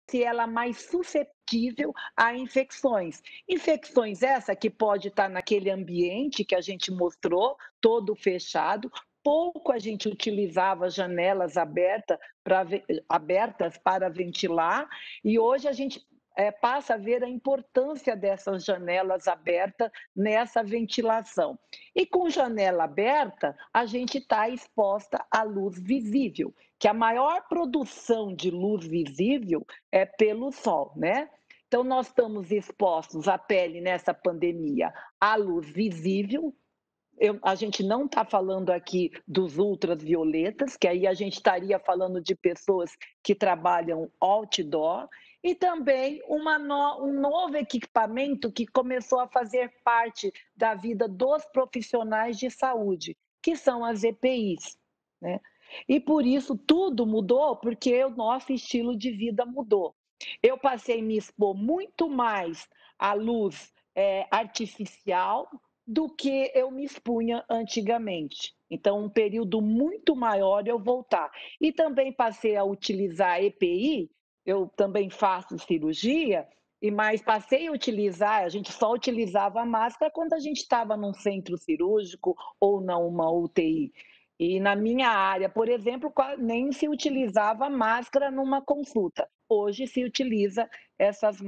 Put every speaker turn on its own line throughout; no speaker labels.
se ela é mais suscetível a infecções. Infecções essa que pode estar naquele ambiente que a gente mostrou, todo fechado, pouco a gente utilizava janelas abertas para ventilar, e hoje a gente passa a ver a importância dessas janelas abertas nessa ventilação. E com janela aberta, a gente está exposta à luz visível, que a maior produção de luz visível é pelo sol, né? Então, nós estamos expostos, a pele nessa pandemia, à luz visível. A gente não está falando aqui dos ultravioletas, que aí a gente estaria falando de pessoas que trabalham outdoor, e também um novo equipamento que começou a fazer parte da vida dos profissionais de saúde, que são as EPIs, né? E por isso tudo mudou, porque o nosso estilo de vida mudou. Eu passei a me expor muito mais à luz artificial do que eu me expunha antigamente. Então, um período muito maior eu voltar. E também passei a utilizar EPI, eu também faço cirurgia, mas passei a utilizar, a gente só utilizava a máscara quando a gente estava num centro cirúrgico ou numa UTI. E na minha área, por exemplo, nem se utilizava máscara numa consulta. Hoje se utiliza essas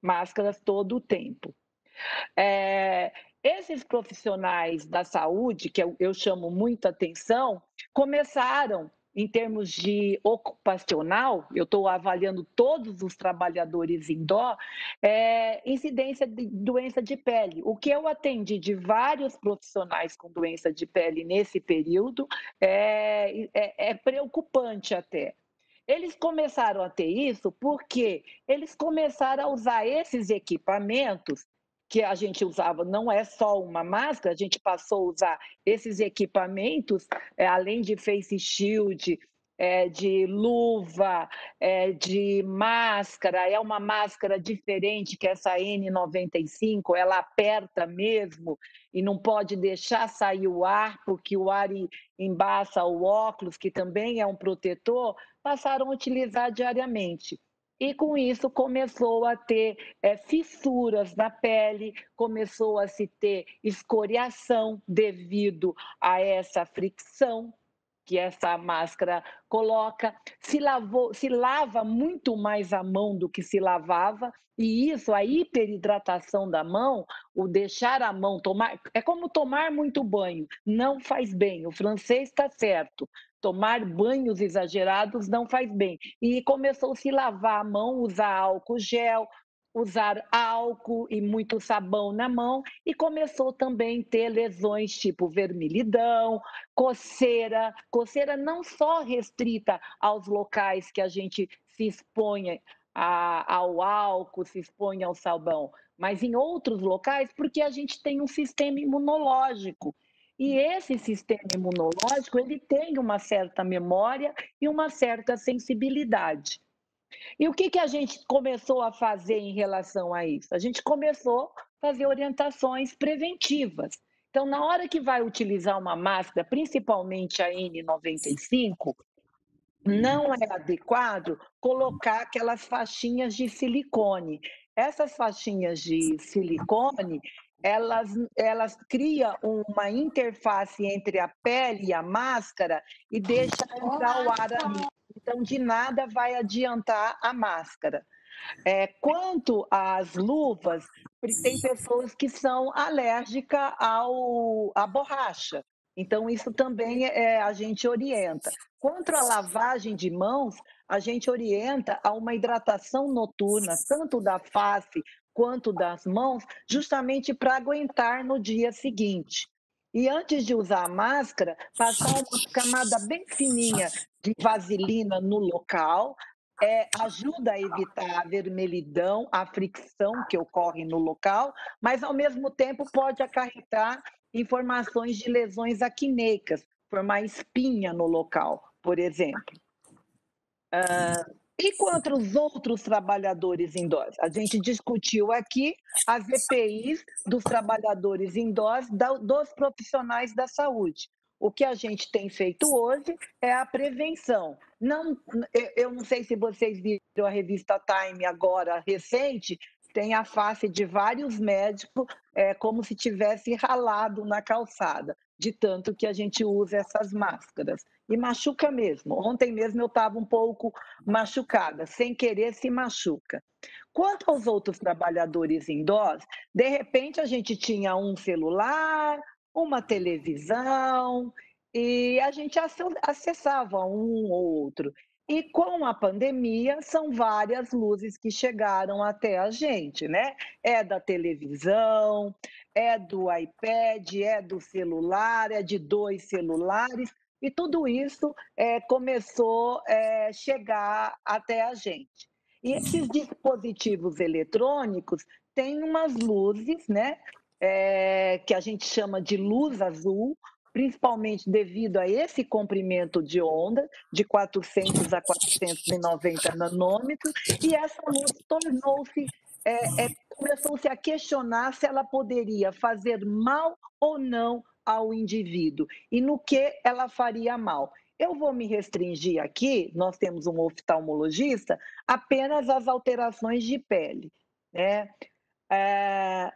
máscaras todo o tempo. É, esses profissionais da saúde, que eu chamo muita atenção, começaram, em termos de ocupacional, eu estou avaliando todos os trabalhadores indoor, incidência de doença de pele. O que eu atendi de vários profissionais com doença de pele nesse período é preocupante até. Eles começaram a ter isso porque eles começaram a usar esses equipamentos que a gente usava, não é só uma máscara, a gente passou a usar esses equipamentos, além de face shield, de luva, de máscara, é uma máscara diferente que essa N95, ela aperta mesmo e não pode deixar sair o ar, porque o ar embaça o óculos, que também é um protetor, passaram a utilizar diariamente. E com isso começou a ter fissuras na pele, começou a se ter escoriação devido a essa fricção que essa máscara coloca, se lava muito mais a mão do que se lavava, e isso, a hiperidratação da mão, o deixar a mão tomar, é como tomar muito banho, não faz bem, o francês está certo, tomar banhos exagerados não faz bem, e começou a se lavar a mão, usar álcool gel, usar álcool e muito sabão na mão, e começou também a ter lesões tipo vermelhidão, coceira não só restrita aos locais que a gente se expõe ao álcool, se expõe ao sabão, mas em outros locais, porque a gente tem um sistema imunológico. E esse sistema imunológico, ele tem uma certa memória e uma certa sensibilidade. E o que a gente começou a fazer em relação a isso? A gente começou a fazer orientações preventivas. Então, na hora que vai utilizar uma máscara, principalmente a N95, não é adequado colocar aquelas faixinhas de silicone. Essas faixinhas de silicone, elas criam uma interface entre a pele e a máscara e deixa entrar o ar ali. Então, de nada vai adiantar a máscara. Quanto às luvas, tem pessoas que são alérgicas à borracha. Então, isso também a gente orienta. Quanto à lavagem de mãos, a gente orienta a uma hidratação noturna, tanto da face quanto das mãos, justamente para aguentar no dia seguinte. E antes de usar a máscara, passar uma camada bem fininha de vaselina no local, ajuda a evitar a vermelhidão, a fricção que ocorre no local, mas ao mesmo tempo pode acarretar informações de lesões acneicas, formar espinha no local, por exemplo. E quanto aos outros trabalhadores indoors? A gente discutiu aqui as EPIs dos trabalhadores indoors, dos profissionais da saúde. O que a gente tem feito hoje é a prevenção. Não, eu não sei se vocês viram a revista Time agora recente, tem a face de vários médicos, como se tivesse ralado na calçada, de tanto que a gente usa essas máscaras. E machuca mesmo. Ontem mesmo eu estava um pouco machucada, sem querer se machuca. Quanto aos outros trabalhadores indoors, de repente a gente tinha um celular, uma televisão, e a gente acessava um ou outro. E com a pandemia, são várias luzes que chegaram até a gente, né? É da televisão, é do iPad, é do celular, é de 2 celulares, e tudo isso começou a chegar até a gente. E esses dispositivos eletrônicos têm umas luzes, né, que a gente chama de luz azul, principalmente devido a esse comprimento de onda, de 400 a 490 nanômetros, e essa luz tornou-se, começou-se a questionar se ela poderia fazer mal ou não ao indivíduo, e no que ela faria mal. Eu vou me restringir aqui, nós temos um oftalmologista, apenas às alterações de pele, né?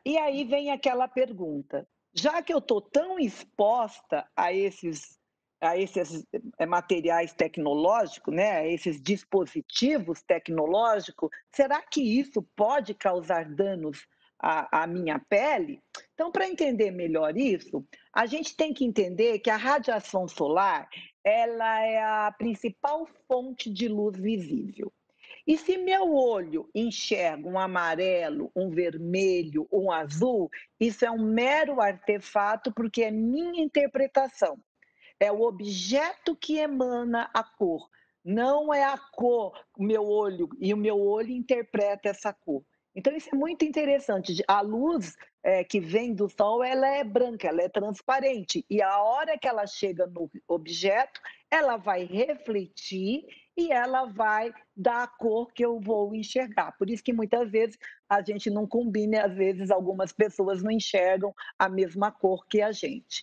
E aí vem aquela pergunta: já que eu estou tão exposta a esses materiais tecnológicos, né, a esses dispositivos tecnológicos, será que isso pode causar danos à minha pele? Então, para entender melhor isso, a gente tem que entender que a radiação solar, ela é a principal fonte de luz visível. E se meu olho enxerga um amarelo, um vermelho, um azul, isso é um mero artefato, porque é minha interpretação. É o objeto que emana a cor, não é a cor, o meu olho interpreta essa cor. Então isso é muito interessante. A luz que vem do sol, ela é branca, ela é transparente, e a hora que ela chega no objeto, ela vai refletir e ela vai dar a cor que eu vou enxergar. Por isso que muitas vezes a gente não combina, e às vezes algumas pessoas não enxergam a mesma cor que a gente.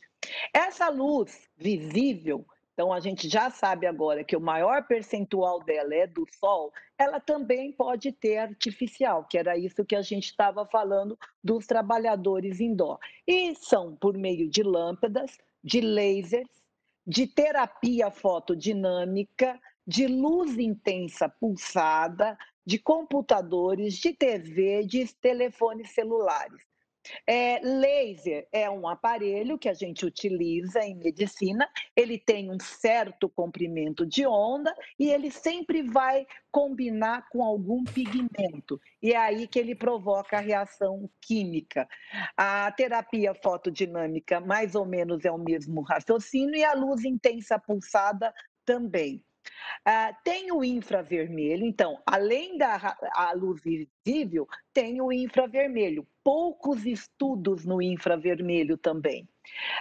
Essa luz visível, então a gente já sabe agora que o maior percentual dela é do sol, ela também pode ter artificial, que era isso que a gente estava falando dos trabalhadores indoor. E são por meio de lâmpadas, de lasers, de terapia fotodinâmica, de luz intensa pulsada, de computadores, de TV, de telefones celulares. Laser é um aparelho que a gente utiliza em medicina, ele tem um certo comprimento de onda e ele sempre vai combinar com algum pigmento, e é aí que ele provoca a reação química. A terapia fotodinâmica, mais ou menos, é o mesmo raciocínio, e a luz intensa pulsada também. Tem o infravermelho, então, além da a luz visível, tem o infravermelho. Poucos estudos no infravermelho também.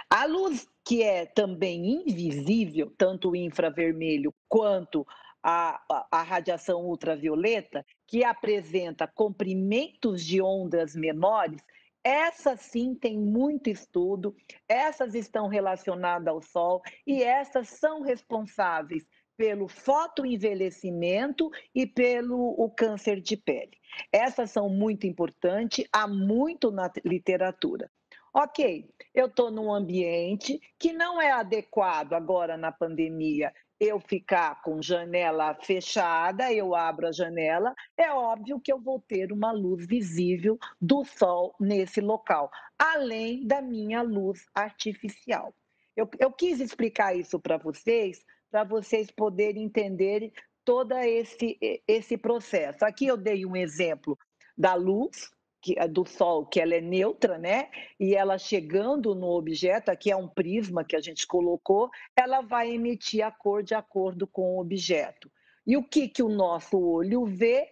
A luz que é também invisível, tanto o infravermelho quanto a radiação ultravioleta, que apresenta comprimentos de ondas menores, essas sim têm muito estudo, essas estão relacionadas ao Sol e essas são responsáveis pelo fotoenvelhecimento e pelo o câncer de pele. Essas são muito importantes, há muito na literatura. Ok, eu estou num ambiente que não é adequado agora na pandemia eu ficar com janela fechada, eu abro a janela, é óbvio que eu vou ter uma luz visível do sol nesse local, além da minha luz artificial. Eu quis explicar isso para vocês poderem entender todo esse processo. Aqui eu dei um exemplo da luz, que é do sol, que ela é neutra, né? E ela chegando no objeto, aqui é um prisma que a gente colocou, ela vai emitir a cor de acordo com o objeto. E o que o nosso olho vê,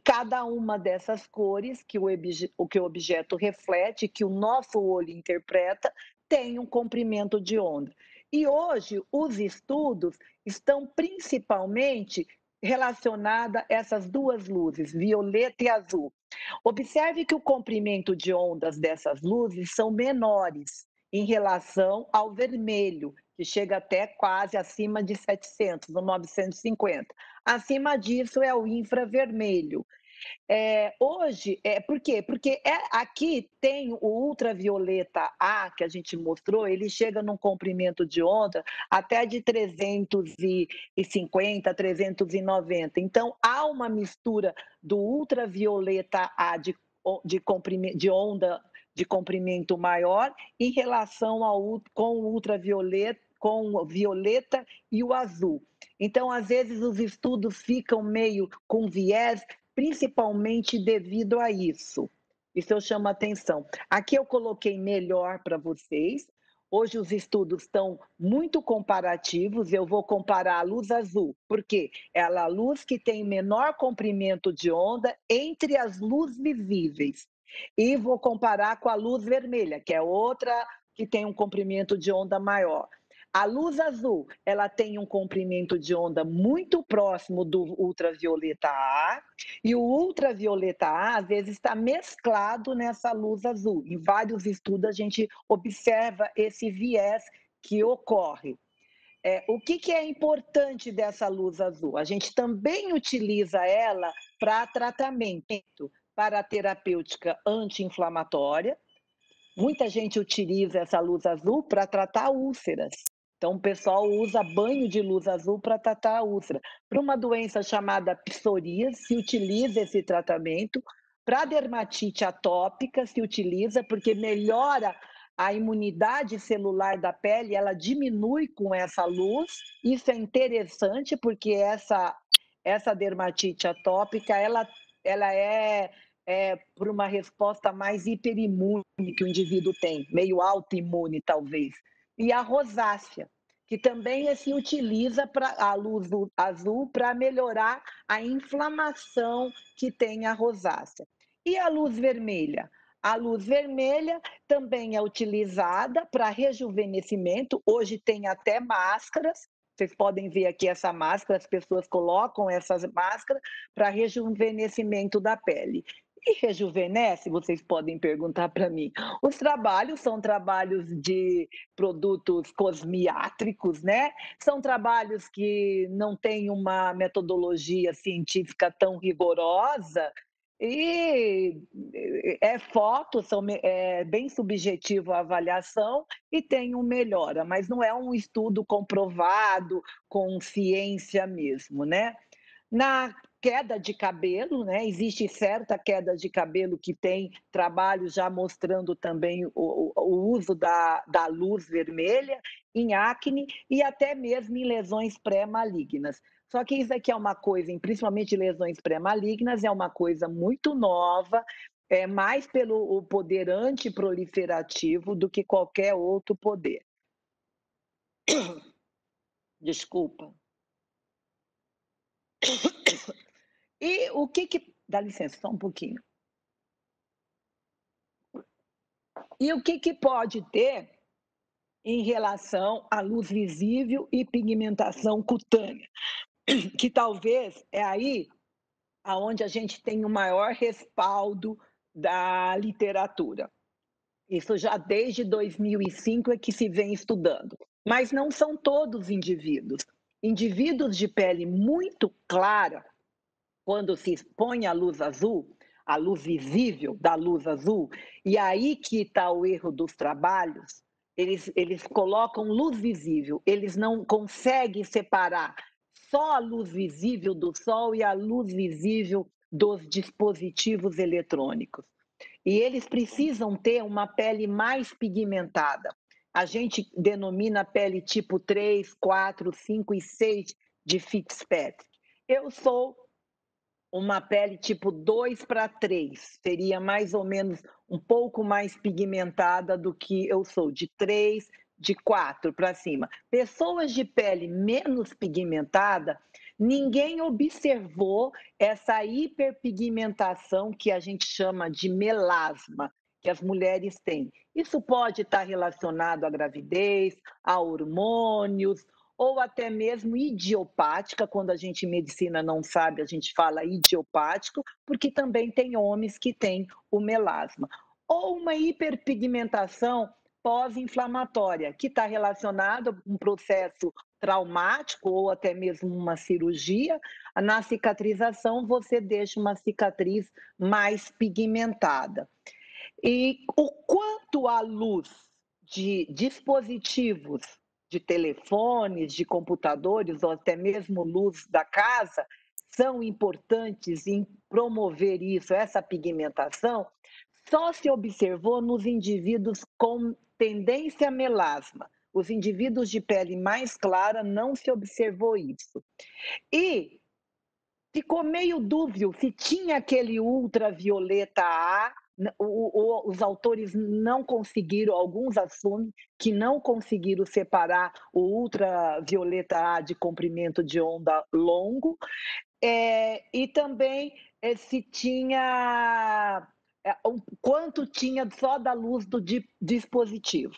cada uma dessas cores que o objeto reflete, que o nosso olho interpreta, tem um comprimento de onda. E hoje os estudos estão principalmente relacionados a essas duas luzes, violeta e azul. Observe que o comprimento de ondas dessas luzes são menores em relação ao vermelho, que chega até quase acima de 700, no 950. Acima disso é o infravermelho. Hoje, por quê? Porque aqui tem o ultravioleta A, que a gente mostrou, ele chega num comprimento de onda até de 350, 390. Então, há uma mistura do ultravioleta A de onda de comprimento maior em relação com o ultravioleta, com o violeta e o azul. Então, às vezes, os estudos ficam meio com viés, principalmente devido a isso. Isso eu chamo a atenção. Aqui eu coloquei melhor para vocês. Hoje os estudos estão muito comparativos. Eu vou comparar a luz azul, porque ela é a luz que tem menor comprimento de onda entre as luzes visíveis. E vou comparar com a luz vermelha, que é outra que tem um comprimento de onda maior. A luz azul, ela tem um comprimento de onda muito próximo do ultravioleta A, e o ultravioleta A, às vezes, está mesclado nessa luz azul. Em vários estudos, a gente observa esse viés que ocorre. O que é importante dessa luz azul? A gente também utiliza ela para tratamento, para terapêutica anti-inflamatória. Muita gente utiliza essa luz azul para tratar úlceras. Então, o pessoal usa banho de luz azul para tratar a úlcera. Para uma doença chamada psoríase, se utiliza esse tratamento. Para dermatite atópica, se utiliza porque melhora a imunidade celular da pele, ela diminui com essa luz. Isso é interessante porque essa dermatite atópica, ela por uma resposta mais hiperimune que o indivíduo tem, meio autoimune talvez. E a rosácea, que também se utiliza para a luz azul para melhorar a inflamação que tem a rosácea. E a luz vermelha? A luz vermelha também é utilizada para rejuvenescimento. Hoje tem até máscaras. Vocês podem ver aqui essa máscara, as pessoas colocam essas máscaras para rejuvenescimento da pele. E rejuvenesce? Vocês podem perguntar para mim. Os trabalhos são trabalhos de produtos cosmiátricos, né? São trabalhos que não têm uma metodologia científica tão rigorosa e é bem subjetivo a avaliação e tem um melhora, mas não é um estudo comprovado com ciência mesmo, né? Na queda de cabelo, né, existe certa queda de cabelo que tem trabalhos já mostrando também o uso da luz vermelha em acne e até mesmo em lesões pré-malignas. Só que isso aqui é uma coisa, principalmente lesões pré-malignas, é uma coisa muito nova, é mais pelo o poder antiproliferativo do que qualquer outro poder. Desculpa. E o que dá licença, só um pouquinho. E o que pode ter em relação à luz visível e pigmentação cutânea, que talvez é aí aonde a gente tem o maior respaldo da literatura. Isso já desde 2005 é que se vem estudando, mas não são todos indivíduos. Indivíduos de pele muito clara, quando se expõe à luz azul, a luz visível da luz azul, e aí que está o erro dos trabalhos, eles colocam luz visível, eles não conseguem separar só a luz visível do sol e a luz visível dos dispositivos eletrônicos. E eles precisam ter uma pele mais pigmentada. A gente denomina pele tipo 3, 4, 5 e 6 de Fitzpatrick. Eu sou uma pele tipo 2 para 3, seria mais ou menos um pouco mais pigmentada do que eu sou, de 3, de 4 para cima. Pessoas de pele menos pigmentada, ninguém observou essa hiperpigmentação que a gente chama de melasma, que as mulheres têm. Isso pode estar relacionado à gravidez, a hormônios, ou até mesmo idiopática, quando a gente em medicina não sabe, a gente fala idiopático, porque também tem homens que têm o melasma. Ou uma hiperpigmentação pós-inflamatória, que está relacionada a um processo traumático ou até mesmo uma cirurgia. Na cicatrização, você deixa uma cicatriz mais pigmentada. E o quanto a luz de dispositivos, de telefones, de computadores ou até mesmo luz da casa são importantes em promover isso, essa pigmentação, só se observou nos indivíduos com tendência a melasma. Os indivíduos de pele mais clara não se observou isso. E ficou meio dúbio se tinha aquele ultravioleta A, os autores não conseguiram, alguns assumem que não conseguiram separar o ultravioleta A de comprimento de onda longo, e também se tinha, o quanto tinha só da luz do dispositivo.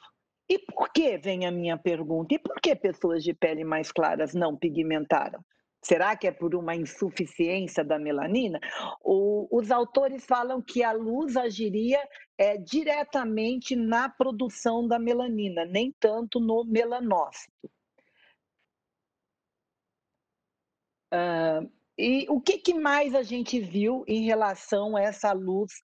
E por que, vem a minha pergunta, e por que pessoas de pele mais claras não pigmentaram? Será que é por uma insuficiência da melanina? Os autores falam que a luz agiria diretamente na produção da melanina, nem tanto no melanócito. E o que mais a gente viu em relação a essa a luz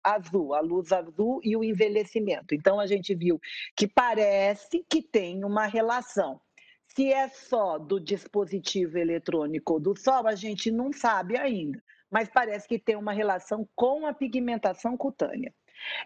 azul e o envelhecimento? Então, a gente viu que parece que tem uma relação. Se é só do dispositivo eletrônico ou do sol, a gente não sabe ainda, mas parece que tem uma relação com a pigmentação cutânea.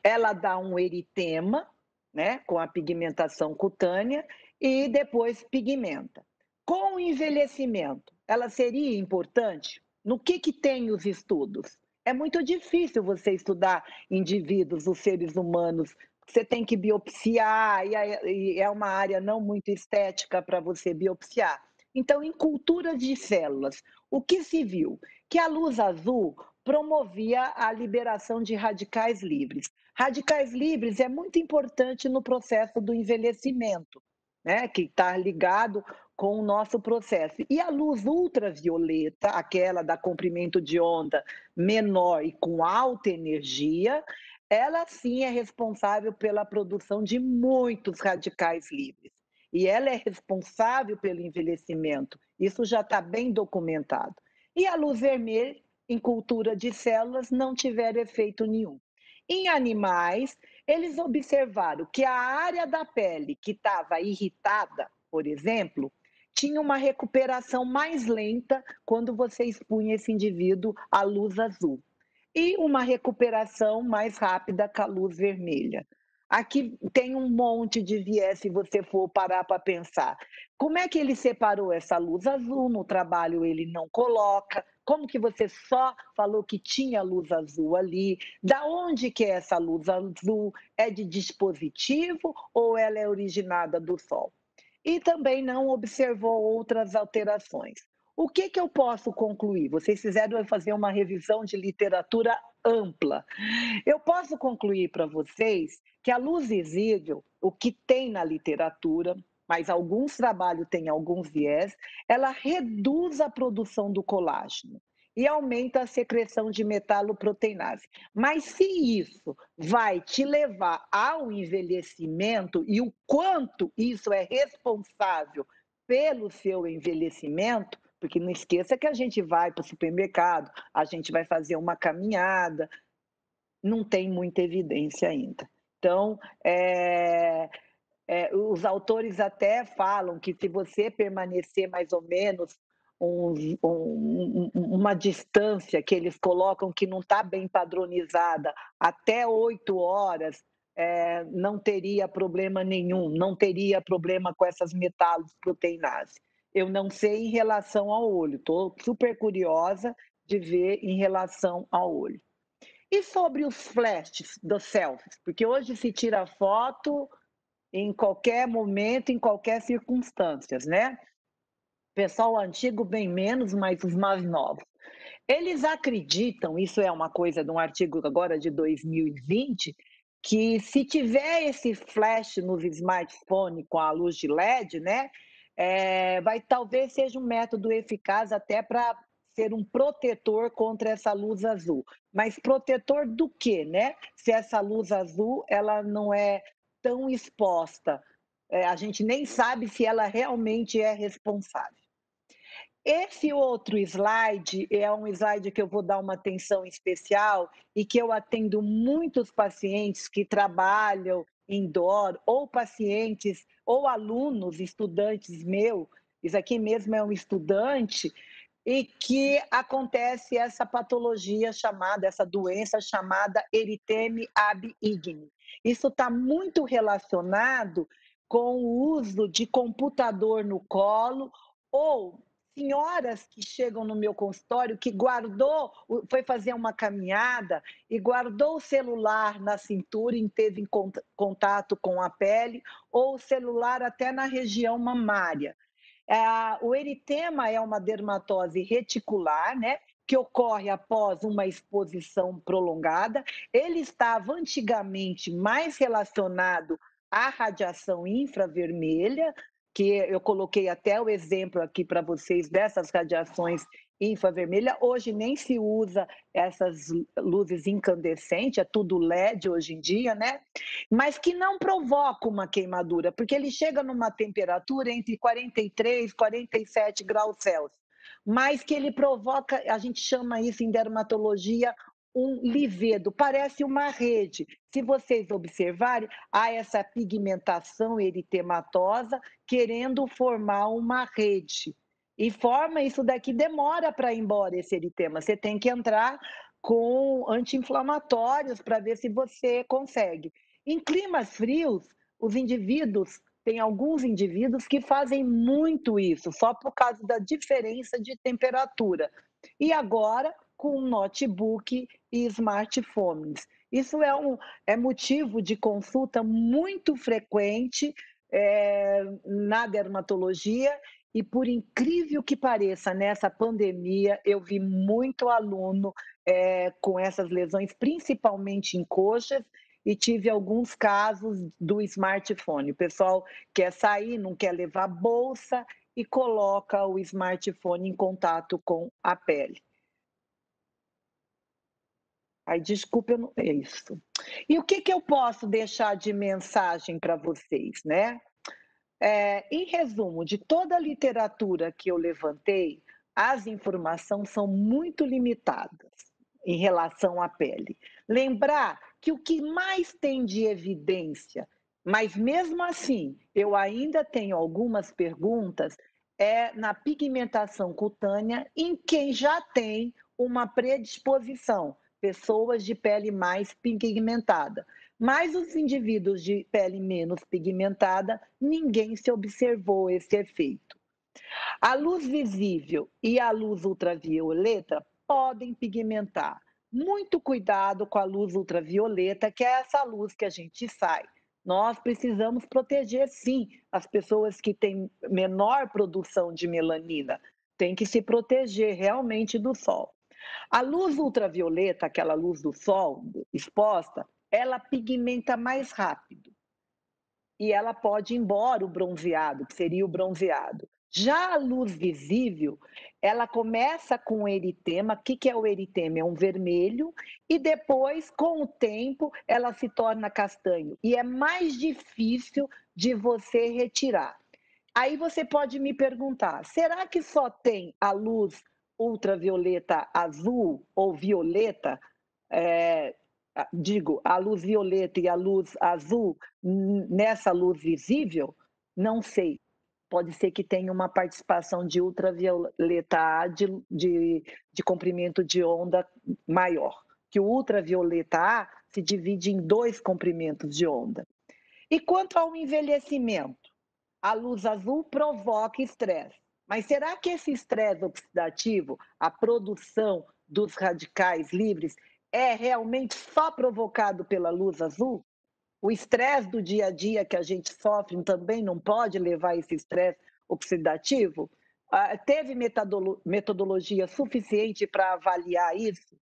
Ela dá um eritema, né, com a pigmentação cutânea, e depois pigmenta. Com o envelhecimento, ela seria importante? No que tem os estudos? É muito difícil você estudar indivíduos, os seres humanos. Você tem que biopsiar, e é uma área não muito estética para você biopsiar. Então, em cultura de células, o que se viu? Que a luz azul promovia a liberação de radicais livres. Radicais livres é muito importante no processo do envelhecimento, né, que está ligado com o nosso processo. E a luz ultravioleta, aquela da comprimento de onda menor e com alta energia, ela sim é responsável pela produção de muitos radicais livres. E ela é responsável pelo envelhecimento. Isso já está bem documentado. E a luz vermelha, em cultura de células, não tiveram efeito nenhum. Em animais, eles observaram que a área da pele que estava irritada, por exemplo, tinha uma recuperação mais lenta quando você expunha esse indivíduo à luz azul e uma recuperação mais rápida com a luz vermelha. Aqui tem um monte de viés, se você for parar para pensar. Como é que ele separou essa luz azul? No trabalho ele não coloca. Como que você só falou que tinha luz azul ali? Da onde que é essa luz azul? É de dispositivo ou ela é originada do sol? E também não observou outras alterações. O que eu posso concluir? Vocês fizeram fazer uma revisão de literatura ampla. Eu posso concluir para vocês que a luz visível, o que tem na literatura, mas alguns trabalhos têm alguns viés, ela reduz a produção do colágeno e aumenta a secreção de metaloproteinase. Mas se isso vai te levar ao envelhecimento e o quanto isso é responsável pelo seu envelhecimento, porque não esqueça que a gente vai para o supermercado, a gente vai fazer uma caminhada, não tem muita evidência ainda. Então, os autores até falam que se você permanecer mais ou menos uma distância que eles colocam que não está bem padronizada, até 8 horas, não teria problema nenhum, não teria problema com essas metaloproteinases. Eu não sei em relação ao olho, estou super curiosa de ver em relação ao olho. E sobre os flashes dos selfies? Porque hoje se tira foto em qualquer momento, em qualquer circunstâncias, né? Pessoal antigo bem menos, mas os mais novos. Eles acreditam, isso é uma coisa de um artigo agora de 2020, que se tiver esse flash nos smartphones com a luz de LED, né, vai talvez seja um método eficaz até para ser um protetor contra essa luz azul. Mas protetor do quê, né? Se essa luz azul ela não é tão exposta. A gente nem sabe se ela realmente é responsável. Esse outro slide é um slide que eu vou dar uma atenção especial e que eu atendo muitos pacientes que trabalham indoor, ou pacientes, ou alunos, estudantes meu, isso aqui mesmo é um estudante, e que acontece essa patologia chamada, essa doença chamada eritema ab igni. Isso está muito relacionado com o uso de computador no colo ou senhoras que chegam no meu consultório que guardou, foi fazer uma caminhada e guardou o celular na cintura e teve contato com a pele, ou o celular até na região mamária. O eritema é uma dermatose reticular, né? Que ocorre após uma exposição prolongada. Ele estava antigamente mais relacionado à radiação infravermelha, que eu coloquei até o exemplo aqui para vocês dessas radiações infravermelha. Hoje nem se usa essas luzes incandescentes, é tudo LED hoje em dia, né? Mas que não provoca uma queimadura, porque ele chega numa temperatura entre 43 e 47 graus Celsius, mas que ele provoca, a gente chama isso em dermatologia, um livedo, parece uma rede. Se vocês observarem, há essa pigmentação eritematosa querendo formar uma rede. E forma isso daqui, demora para ir embora esse eritema. Você tem que entrar com anti-inflamatórios para ver se você consegue. Em climas frios, os indivíduos, tem alguns indivíduos que fazem muito isso, só por causa da diferença de temperatura. E agora, com notebook e smartphones. Isso é motivo de consulta muito frequente na dermatologia, e por incrível que pareça, nessa pandemia, eu vi muito aluno com essas lesões, principalmente em coxas, e tive alguns casos do smartphone. O pessoal quer sair, não quer levar bolsa e coloca o smartphone em contato com a pele. Ai, desculpa, eu não... é isso. E o que eu posso deixar de mensagem para vocês, né? Em resumo, de toda a literatura que eu levantei, as informações são muito limitadas em relação à pele. Lembrar que o que mais tem de evidência, mas mesmo assim eu ainda tenho algumas perguntas, é na pigmentação cutânea em quem já tem uma predisposição, pessoas de pele mais pigmentada. Mas os indivíduos de pele menos pigmentada, ninguém se observou esse efeito. A luz visível e a luz ultravioleta podem pigmentar. Muito cuidado com a luz ultravioleta, que é essa luz que a gente sai. Nós precisamos proteger, sim, as pessoas que têm menor produção de melanina. Tem que se proteger realmente do sol. A luz ultravioleta, aquela luz do sol exposta, ela pigmenta mais rápido e ela pode ir embora o bronzeado, que seria o bronzeado. Já a luz visível, ela começa com eritema. O que é o eritema? É um vermelho, e depois, com o tempo, ela se torna castanho. E é mais difícil de você retirar. Aí você pode me perguntar: será que só tem a luz ultravioleta azul ou violeta? É, digo, a luz violeta e a luz azul nessa luz visível? Não sei. Pode ser que tenha uma participação de ultravioleta A de comprimento de onda maior, que o ultravioleta A se divide em dois comprimentos de onda. E quanto ao envelhecimento? A luz azul provoca estresse. Mas será que esse estresse oxidativo, a produção dos radicais livres, é realmente só provocado pela luz azul? O estresse do dia a dia que a gente sofre também não pode levar a esse estresse oxidativo? Teve metodologia suficiente para avaliar isso?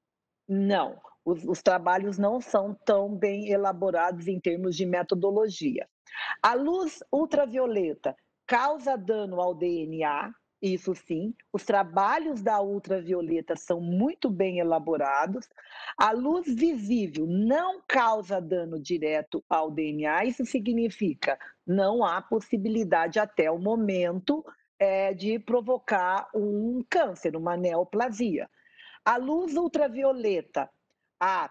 Não, os trabalhos não são tão bem elaborados em termos de metodologia. A luz ultravioleta causa dano ao DNA, isso sim, os trabalhos da ultravioleta são muito bem elaborados. A luz visível não causa dano direto ao DNA, isso significa não há possibilidade até o momento de provocar um câncer, uma neoplasia. A luz ultravioleta,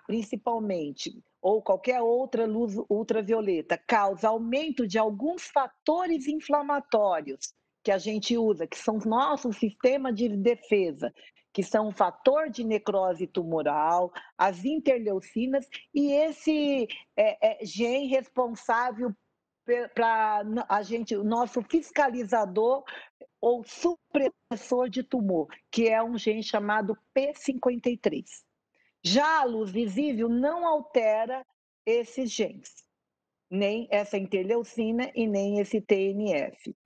principalmente, ou qualquer outra luz ultravioleta, causa aumento de alguns fatores inflamatórios que a gente usa, que são nosso sistema de defesa, que são o fator de necrose tumoral, as interleucinas e esse gene responsável para a gente, o nosso fiscalizador ou supressor de tumor, que é um gene chamado P53. Já a luz visível não altera esses genes, nem essa interleucina e nem esse TNF.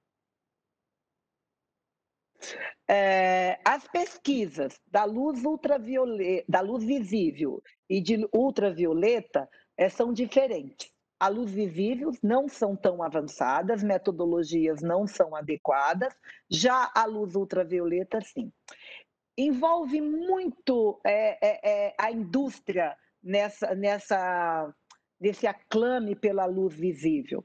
As pesquisas da luz ultravioleta, da luz visível e de ultravioleta são diferentes. A luz visível não são tão avançadas, metodologias não são adequadas, já a luz ultravioleta, sim. Envolve muito a indústria nesse aclame pela luz visível,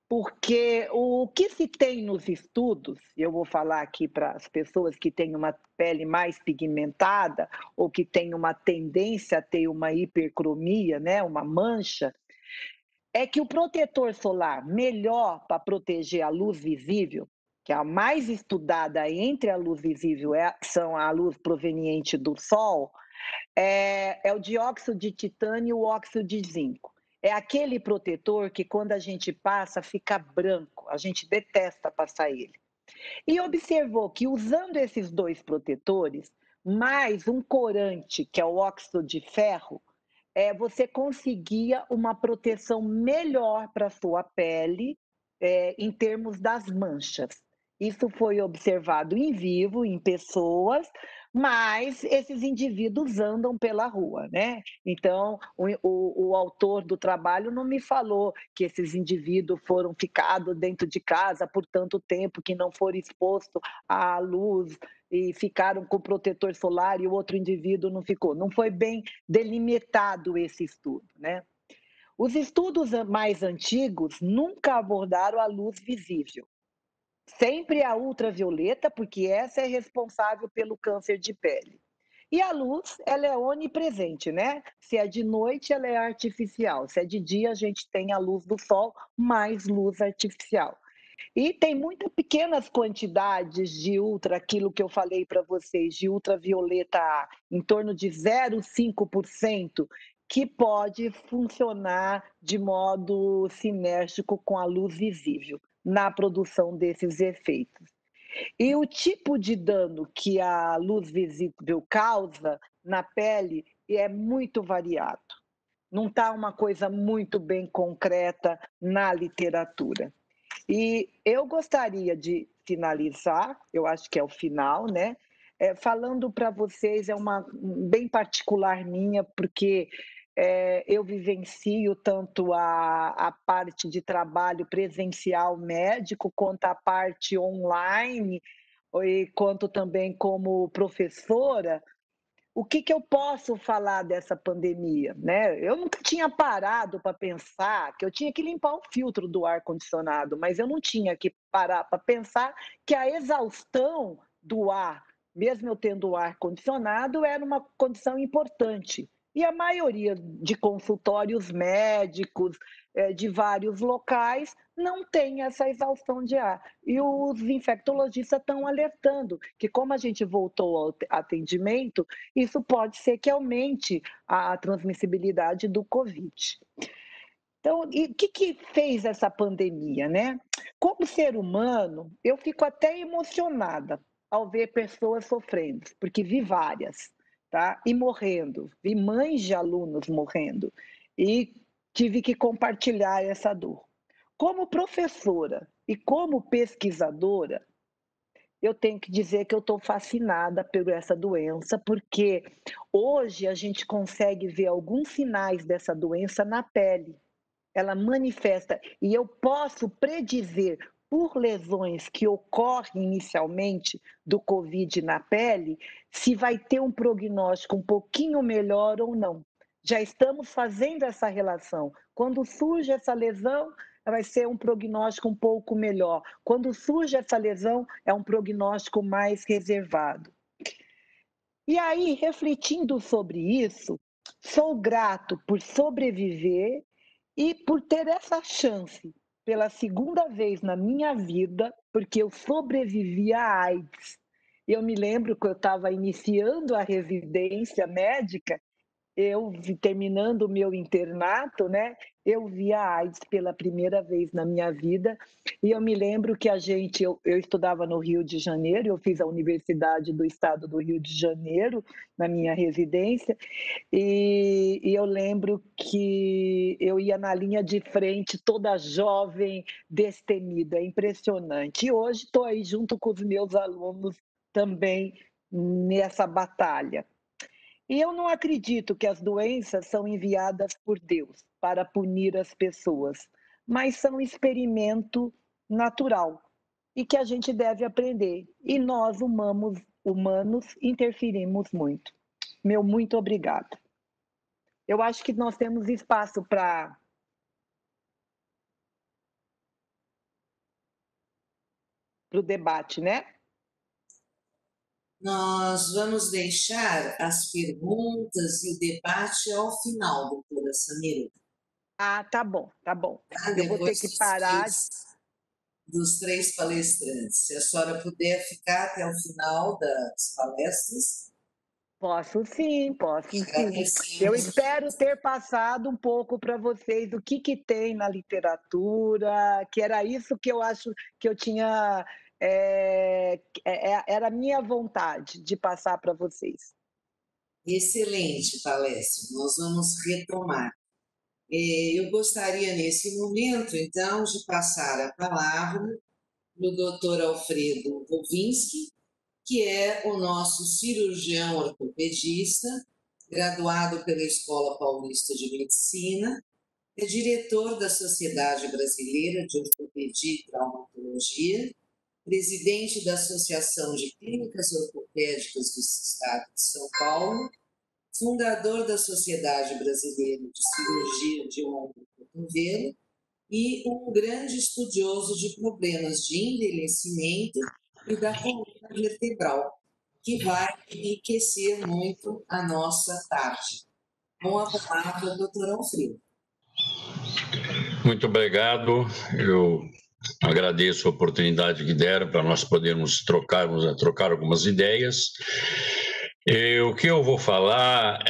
porque o que se tem nos estudos, eu vou falar aqui para as pessoas que têm uma pele mais pigmentada ou que têm uma tendência a ter uma hipercromia, né, uma mancha, é que o protetor solar melhor para proteger a luz visível, que é a mais estudada entre a luz visível, são a luz proveniente do sol, é o dióxido de titânio e o óxido de zinco. É aquele protetor que quando a gente passa fica branco, a gente detesta passar ele. E observou que usando esses dois protetores, mais um corante, que é o óxido de ferro, você conseguia uma proteção melhor para a sua pele, em termos das manchas. Isso foi observado em vivo, em pessoas, mas esses indivíduos andam pela rua, né? Então, o autor do trabalho não me falou que esses indivíduos foram ficados dentro de casa por tanto tempo, que não foram expostos à luz e ficaram com protetor solar e o outro indivíduo não ficou. Não foi bem delimitado esse estudo, né? Os estudos mais antigos nunca abordaram a luz visível. Sempre a ultravioleta, porque essa é responsável pelo câncer de pele. E a luz, ela é onipresente, né? Se é de noite, ela é artificial. Se é de dia, a gente tem a luz do sol, mais luz artificial. E tem muitas pequenas quantidades de aquilo que eu falei para vocês, de ultravioleta A, em torno de 0,5%, que pode funcionar de modo sinérgico com a luz visível na produção desses efeitos. E o tipo de dano que a luz visível causa na pele é muito variado. Não está uma coisa muito bem concreta na literatura. E eu gostaria de finalizar, eu acho que é o final, né? Falando para vocês, é uma bem particular minha, porque eu vivencio tanto a parte de trabalho presencial médico, quanto a parte online, e quanto também como professora. O que, que eu posso falar dessa pandemia, né? Eu nunca tinha parado para pensar que eu tinha que limpar o filtro do ar-condicionado, mas eu não tinha que parar para pensar que a exaustão do ar, mesmo eu tendo o ar-condicionado, era uma condição importante. E a maioria de consultórios médicos, de vários locais, não tem essa exaustão de ar. E os infectologistas estão alertando que, como a gente voltou ao atendimento, isso pode ser que aumente a transmissibilidade do Covid. Então, e o que fez essa pandemia, né? Como ser humano, eu fico até emocionada ao ver pessoas sofrendo, porque vi várias, tá? E morrendo, vi mães de alunos morrendo, e tive que compartilhar essa dor. Como professora e como pesquisadora, eu tenho que dizer que eu estou fascinada por essa doença, porque hoje a gente consegue ver alguns sinais dessa doença na pele. Ela manifesta, e eu posso predizer por lesões que ocorrem inicialmente do Covid na pele, se vai ter um prognóstico um pouquinho melhor ou não. Já estamos fazendo essa relação. Quando surge essa lesão, vai ser um prognóstico um pouco melhor. Quando surge essa lesão, é um prognóstico mais reservado. E aí, refletindo sobre isso, sou grato por sobreviver e por ter essa chance, pela segunda vez na minha vida, porque eu sobrevivi à AIDS. Eu me lembro que eu estava iniciando a residência médica, terminando o meu internato, né, eu vi a AIDS pela primeira vez na minha vida, e eu me lembro que eu estudava no Rio de Janeiro, eu fiz a Universidade do Estado do Rio de Janeiro, na minha residência, e eu lembro que eu ia na linha de frente, toda jovem, destemida, é impressionante. E hoje estou aí junto com os meus alunos também nessa batalha. E eu não acredito que as doenças são enviadas por Deus para punir as pessoas, mas são um experimento natural e que a gente deve aprender. E nós, humanos interferimos muito. Meu muito obrigada. Eu acho que nós temos espaço para o debate, né?
Nós vamos deixar as perguntas e o debate ao final, doutora Samira.
Ah, tá bom, tá bom.
Tá?
Eu vou ter que parar.
Dos três palestrantes. Se a senhora puder ficar até o final das palestras.
Posso sim, posso sim.
Agradecemos.
Eu espero ter passado um pouco para vocês o que tem na literatura, que era isso que eu acho que eu tinha, era a minha vontade de passar para vocês.
Excelente palestra, nós vamos retomar. Eu gostaria, nesse momento, então, de passar a palavra para o doutor Alfredo Rovinski, que é o nosso cirurgião ortopedista, graduado pela Escola Paulista de Medicina, é diretor da Sociedade Brasileira de Ortopedia e Traumatologia, presidente da Associação de Clínicas Ortopédicas do Estado de São Paulo, fundador da Sociedade Brasileira de Cirurgia de Ombro e Cotovelo e um grande estudioso de problemas de envelhecimento e da coluna vertebral, que vai enriquecer muito a nossa tarde. Com a palavra, doutor Alfredo.
Muito obrigado. Eu agradeço a oportunidade que deram para nós podermos trocar algumas ideias. O que eu vou falar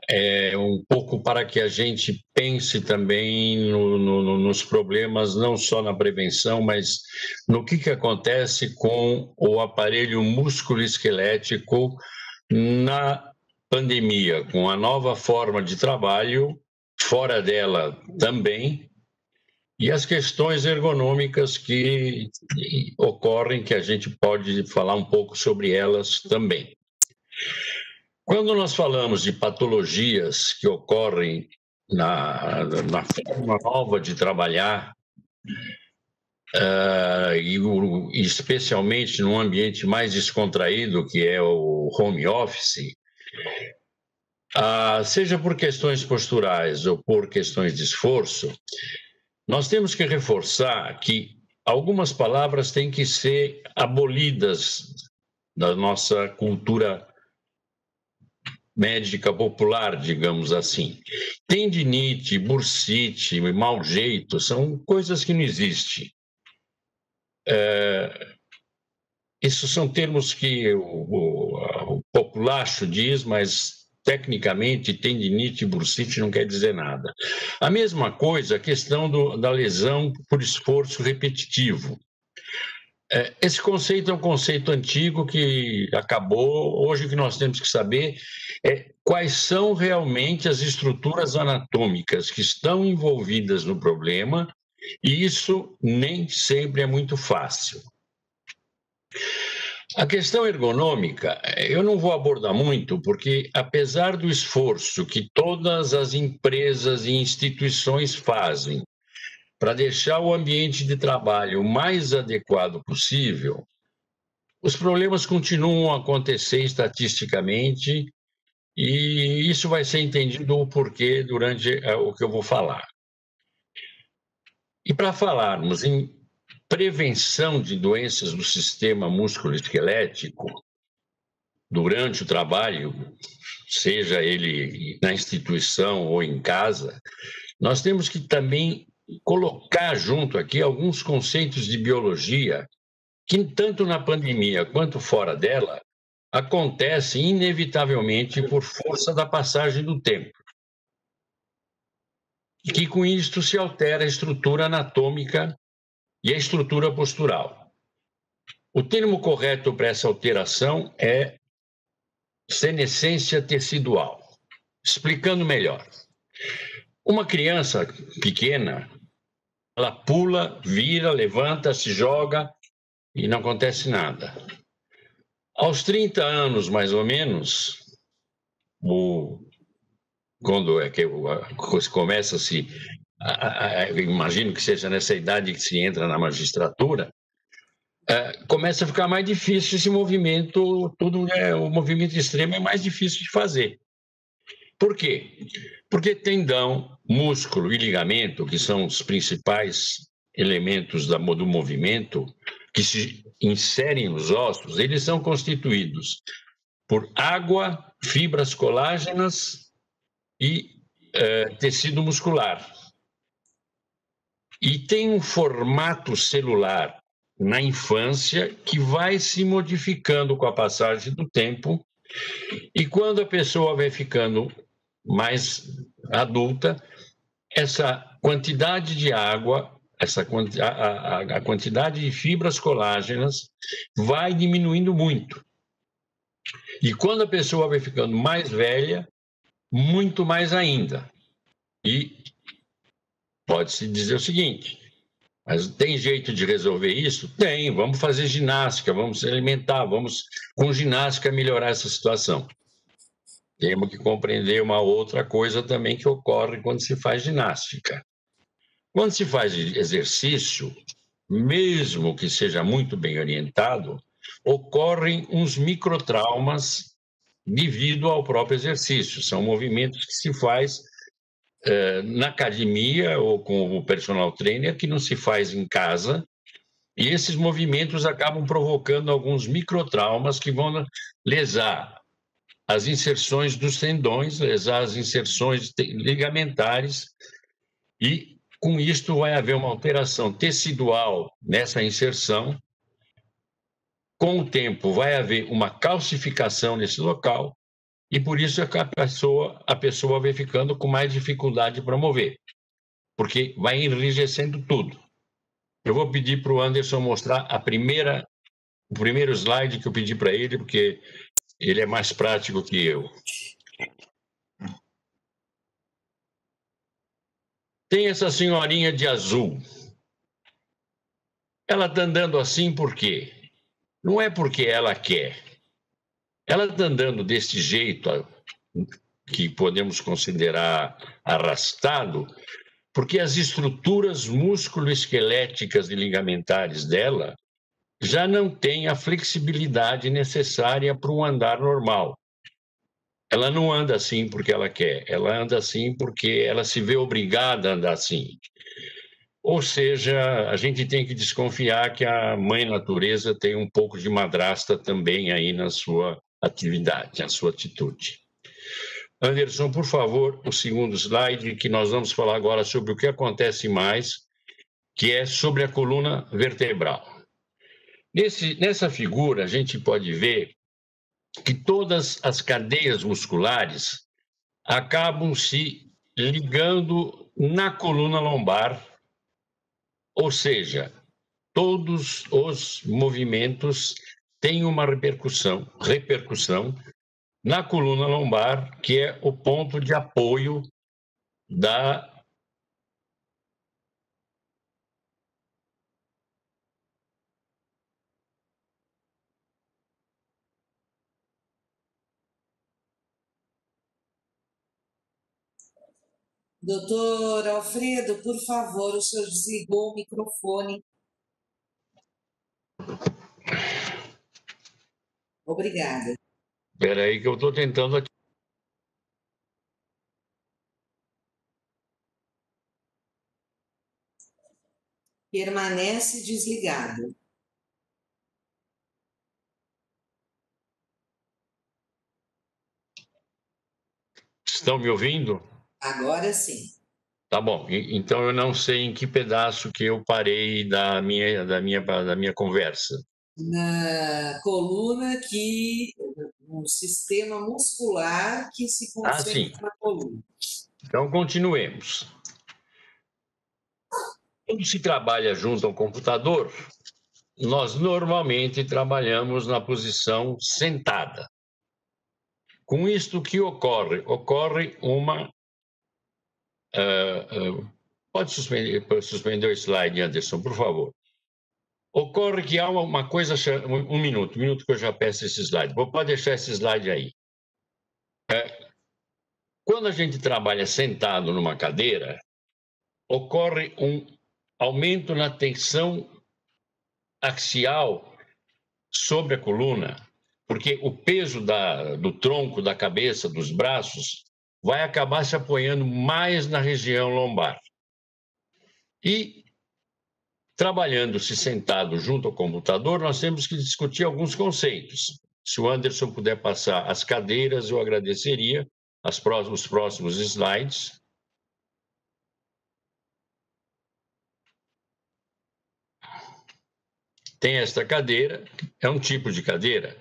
é um pouco para que a gente pense também nos problemas, não só na prevenção, mas no que acontece com o aparelho músculo-esquelético na pandemia, com a nova forma de trabalho, fora dela também, e as questões ergonômicas que ocorrem, que a gente pode falar um pouco sobre elas também. Quando nós falamos de patologias que ocorrem na forma nova de trabalhar, e especialmente num ambiente mais descontraído, que é o home office, seja por questões posturais ou por questões de esforço, nós temos que reforçar que algumas palavras têm que ser abolidas da nossa cultura médica popular, digamos assim. Tendinite, bursite, mau jeito, são coisas que não existem. Esses são termos que o populacho diz, mas tecnicamente tendinite e bursite não quer dizer nada. A mesma coisa a questão da lesão por esforço repetitivo. Esse conceito é um conceito antigo que acabou. Hoje o que nós temos que saber é quais são realmente as estruturas anatômicas que estão envolvidas no problema, e isso nem sempre é muito fácil. A questão ergonômica, eu não vou abordar muito, porque apesar do esforço que todas as empresas e instituições fazem para deixar o ambiente de trabalho o mais adequado possível, os problemas continuam a acontecer estatisticamente e isso vai ser entendido o porquê durante o que eu vou falar. E para falarmos em prevenção de doenças do sistema músculo-esquelético durante o trabalho, seja ele na instituição ou em casa, nós temos que também colocar junto aqui alguns conceitos de biologia que, tanto na pandemia quanto fora dela, acontecem inevitavelmente por força da passagem do tempo. E que com isto se altera a estrutura anatômica e a estrutura postural. O termo correto para essa alteração é senescência tecidual. Explicando melhor. Uma criança pequena, ela pula, vira, levanta, se joga e não acontece nada. Aos 30 anos, mais ou menos, quando é que começa imagino que seja nessa idade que se entra na magistratura, começa a ficar mais difícil esse movimento, o movimento extremo é mais difícil de fazer. Por quê? Porque tendão, músculo e ligamento, que são os principais elementos do movimento, que se inserem nos ossos, eles são constituídos por água, fibras colágenas e tecido muscular. E tem um formato celular na infância que vai se modificando com a passagem do tempo, e quando a pessoa vai ficando mais adulta, essa quantidade de água, a quantidade de fibras colágenas vai diminuindo muito. E quando a pessoa vai ficando mais velha, muito mais ainda. E pode-se dizer o seguinte: mas tem jeito de resolver isso? Tem, vamos fazer ginástica, vamos se alimentar, vamos com ginástica melhorar essa situação. Temos que compreender uma outra coisa também que ocorre quando se faz ginástica. Quando se faz exercício, mesmo que seja muito bem orientado, ocorrem uns microtraumas devido ao próprio exercício. São movimentos que se faz na academia ou com o personal trainer, que não se faz em casa, e esses movimentos acabam provocando alguns microtraumas que vão lesar as inserções dos tendões, lesar as inserções ligamentares, e com isto vai haver uma alteração tecidual nessa inserção. Com o tempo vai haver uma calcificação nesse local, e por isso a pessoa vai ficando com mais dificuldade para mover, porque vai enrijecendo tudo. Eu vou pedir para o Anderson mostrar o primeiro slide que eu pedi para ele, porque ele é mais prático que eu. Tem essa senhorinha de azul. Ela está andando assim por quê? Não é porque ela quer. Ela está andando desse jeito, que podemos considerar arrastado, porque as estruturas musculoesqueléticas e ligamentares dela já não têm a flexibilidade necessária para um andar normal. Ela não anda assim porque ela quer, ela anda assim porque ela se vê obrigada a andar assim. Ou seja, a gente tem que desconfiar que a mãe natureza tem um pouco de madrasta também aí na sua atividade, na sua atitude. Anderson, por favor, o segundo slide, que nós vamos falar agora sobre o que acontece mais, que é sobre a coluna vertebral. Nessa figura, a gente pode ver que todas as cadeias musculares acabam se ligando na coluna lombar, ou seja, todos os movimentos têm uma repercussão na coluna lombar, que é o ponto de apoio da
Doutor Alfredo, por favor, o senhor desligou o microfone. Obrigada.
Espera aí que eu estou tentando aqui.
Permanece desligado.
Estão me ouvindo?
Agora sim.
Tá bom. Então eu não sei em que pedaço que eu parei da minha conversa.
Na coluna um sistema muscular que se concentra
sim.
na coluna.
Então continuemos. Quando se trabalha junto ao computador, nós normalmente trabalhamos na posição sentada. Com isto, o que ocorre? Ocorre uma... pode suspender o slide, Anderson, por favor. Ocorre que há uma coisa... Um minuto que eu já peço esse slide. Pode deixar esse slide aí. Quando a gente trabalha sentado numa cadeira, ocorre um aumento na tensão axial sobre a coluna, porque o peso do tronco, da cabeça, dos braços, vai acabar se apoiando mais na região lombar. E, trabalhando-se sentado junto ao computador, nós temos que discutir alguns conceitos. Se o Anderson puder passar as cadeiras, eu agradeceria. Os próximos slides. Tem esta cadeira, é um tipo de cadeira.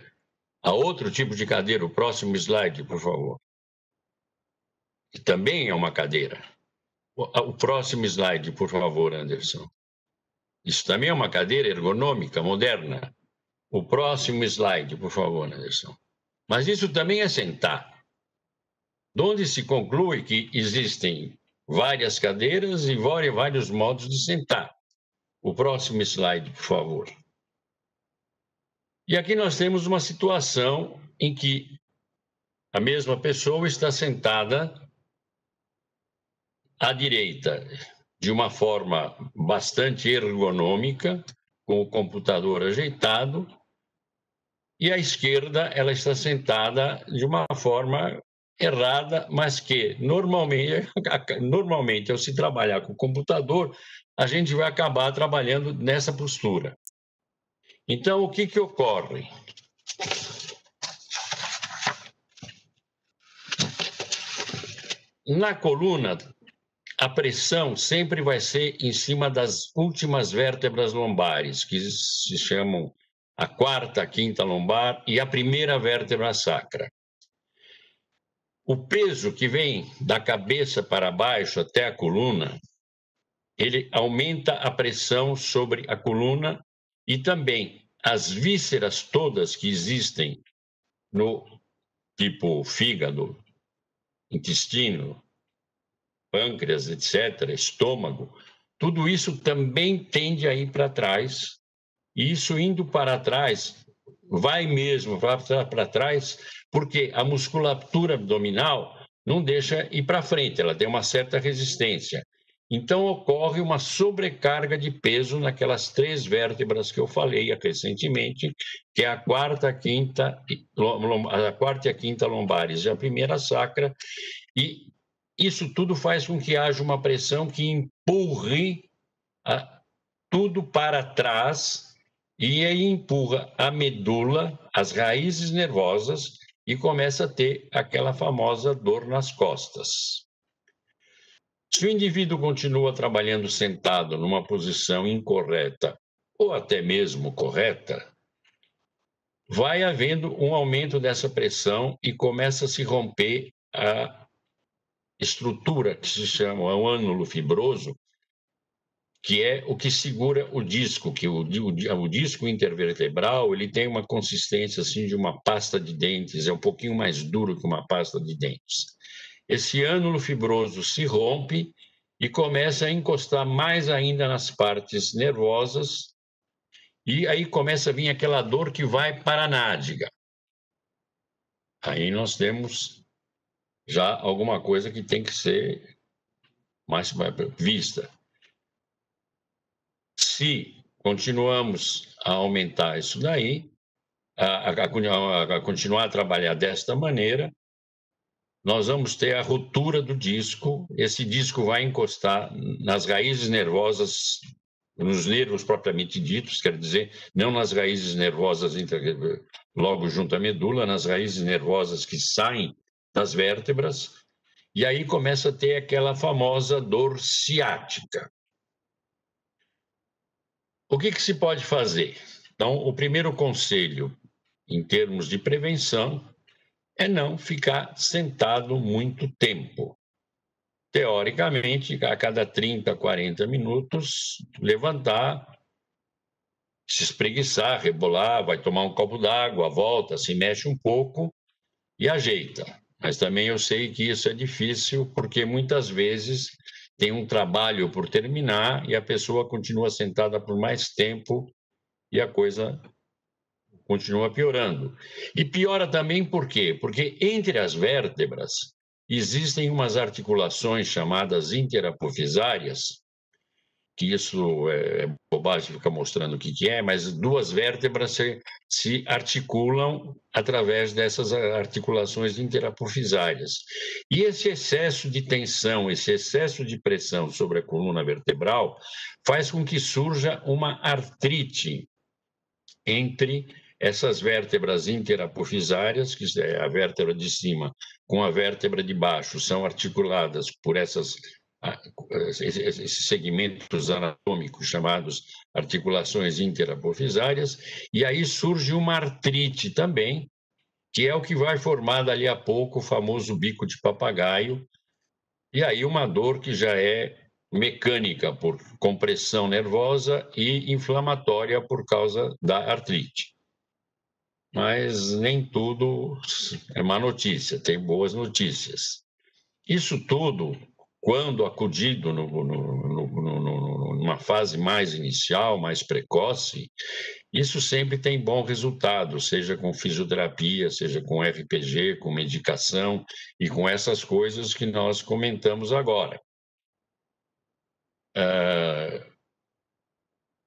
Há outro tipo de cadeira, o próximo slide, por favor. Que também é uma cadeira. O próximo slide, por favor, Anderson. Isso também é uma cadeira ergonômica, moderna. O próximo slide, por favor, Anderson. Mas isso também é sentar. De onde se conclui que existem várias cadeiras e vários modos de sentar. O próximo slide, por favor. E aqui nós temos uma situação em que a mesma pessoa está sentada à direita, de uma forma bastante ergonômica, com o computador ajeitado, e à esquerda ela está sentada de uma forma errada, mas que normalmente ao se trabalhar com o computador, a gente vai acabar trabalhando nessa postura. Então, o que ocorre? Na coluna, a pressão sempre vai ser em cima das últimas vértebras lombares, que se chamam a quarta, a quinta lombar e a primeira vértebra sacra. O peso que vem da cabeça para baixo até a coluna, ele aumenta a pressão sobre a coluna e também as vísceras todas que existem no tipo fígado, intestino, pâncreas, etc., estômago, tudo isso também tende a ir para trás, e isso indo para trás, vai mesmo para trás, porque a musculatura abdominal não deixa ir para frente, ela tem uma certa resistência. Então, ocorre uma sobrecarga de peso naquelas 3 vértebras que eu falei recentemente, que é a quarta e a quinta lombares e a primeira sacra, e isso tudo faz com que haja uma pressão que empurre tudo para trás e aí empurra a medula, as raízes nervosas e começa a ter aquela famosa dor nas costas. Se o indivíduo continua trabalhando sentado numa posição incorreta ou até mesmo correta, vai havendo um aumento dessa pressão e começa a se romper a estrutura que se chama o ânulo fibroso, que é o que segura o disco, que o disco intervertebral, ele tem uma consistência assim de uma pasta de dentes, é um pouquinho mais duro que uma pasta de dentes. Esse ânulo fibroso se rompe e começa a encostar mais ainda nas partes nervosas, e aí começa a vir aquela dor que vai para a nádega. Aí nós temos já alguma coisa que tem que ser mais vista. Se continuamos a aumentar isso daí, a continuar a trabalhar desta maneira, nós vamos ter a ruptura do disco. Esse disco vai encostar nas raízes nervosas, nos nervos propriamente ditos, quer dizer, não nas raízes nervosas logo junto à medula, nas raízes nervosas que saem das vértebras, e aí começa a ter aquela famosa dor ciática. O que se pode fazer? Então, o primeiro conselho, em termos de prevenção, é não ficar sentado muito tempo. Teoricamente, a cada 30, 40 minutos, levantar, se espreguiçar, rebolar, vai tomar um copo d'água, volta, se mexe um pouco e ajeita. Mas também eu sei que isso é difícil, porque muitas vezes tem um trabalho por terminar e a pessoa continua sentada por mais tempo e a coisa continua piorando. E piora também por quê? Porque entre as vértebras existem umas articulações chamadas interapofisárias, que isso é bobagem ficar mostrando o que é, mas duas vértebras se articulam através dessas articulações interapofisárias. E esse excesso de tensão, esse excesso de pressão sobre a coluna vertebral faz com que surja uma artrite entre essas vértebras interapofisárias, que é a vértebra de cima com a vértebra de baixo, são articuladas por esses segmentos anatômicos chamados articulações interapofisárias, e aí surge uma artrite também, que é o que vai formar dali a pouco o famoso bico de papagaio, e aí uma dor que já é mecânica por compressão nervosa e inflamatória por causa da artrite. Mas nem tudo é má notícia, tem boas notícias. Isso tudo, quando acudido numa fase mais inicial, mais precoce, isso sempre tem bom resultado, seja com fisioterapia, seja com RPG, com medicação e com essas coisas que nós comentamos agora.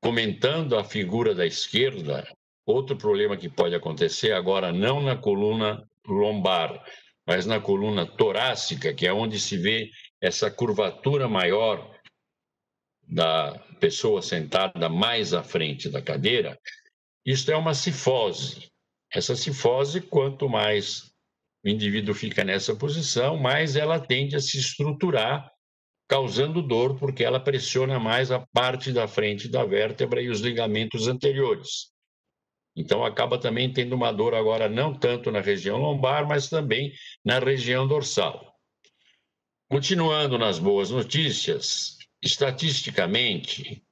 Comentando a figura da esquerda, outro problema que pode acontecer agora, não na coluna lombar, mas na coluna torácica, que é onde se vê essa curvatura maior da pessoa sentada mais à frente da cadeira, isso é uma cifose. Essa cifose, quanto mais o indivíduo fica nessa posição, mais ela tende a se estruturar, causando dor, porque ela pressiona mais a parte da frente da vértebra e os ligamentos anteriores. Então, acaba também tendo uma dor agora, não tanto na região lombar, mas também na região dorsal. Continuando nas boas notícias, estatisticamente,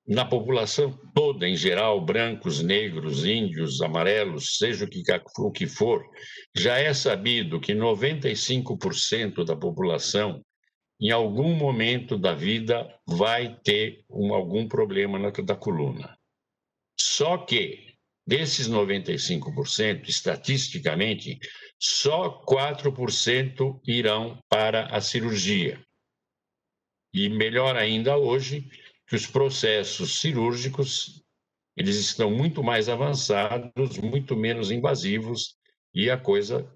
na população toda, em geral, brancos, negros, índios, amarelos, seja o que for, já é sabido que 95% da população, em algum momento da vida, vai ter algum problema da coluna. Só que, desses 95%, estatisticamente, só 4% irão para a cirurgia. E melhor ainda hoje, que os processos cirúrgicos, eles estão muito mais avançados, muito menos invasivos, e a coisa,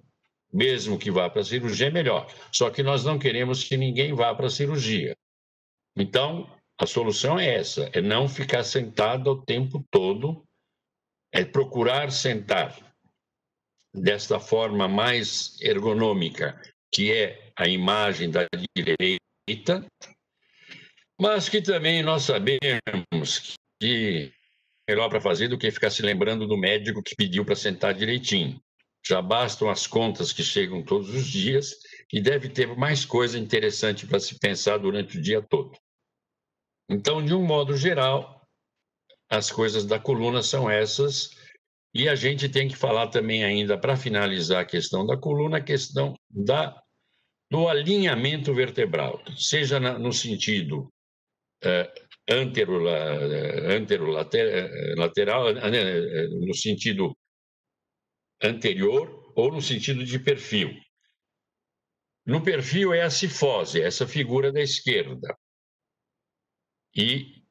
mesmo que vá para a cirurgia, é melhor. Só que nós não queremos que ninguém vá para a cirurgia. Então, a solução é essa, é não ficar sentado o tempo todo, é procurar sentar desta forma mais ergonômica, que é a imagem da direita, mas que também nós sabemos que é melhor para fazer do que ficar se lembrando do médico que pediu para sentar direitinho. Já bastam as contas que chegam todos os dias e deve ter mais coisa interessante para se pensar durante o dia todo. Então, de um modo geral, as coisas da coluna são essas, e a gente tem que falar também ainda, para finalizar a questão da coluna, a questão do alinhamento vertebral, seja no sentido anterolateral, no sentido anterior ou no sentido de perfil. No perfil é a cifose, essa figura da esquerda. E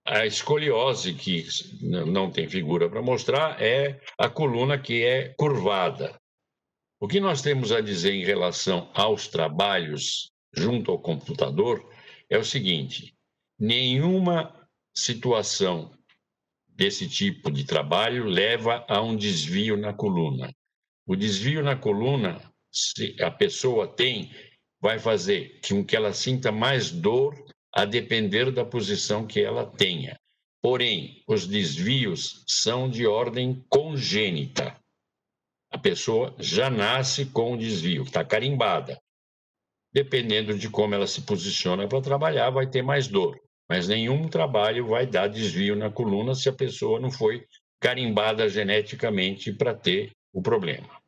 a escoliose, que não tem figura para mostrar, é a coluna que é curvada. O que nós temos a dizer em relação aos trabalhos junto ao computador é o seguinte: nenhuma situação desse tipo de trabalho leva a um desvio na coluna. O desvio na coluna, se a pessoa tem, vai fazer com que ela sinta mais dor a depender da posição que ela tenha. Porém, os desvios são de ordem congênita. A pessoa já nasce com o desvio, está carimbada. Dependendo de como ela se posiciona para trabalhar, vai ter mais dor. Mas nenhum trabalho vai dar desvio na coluna se a pessoa não foi carimbada geneticamente para ter o problema.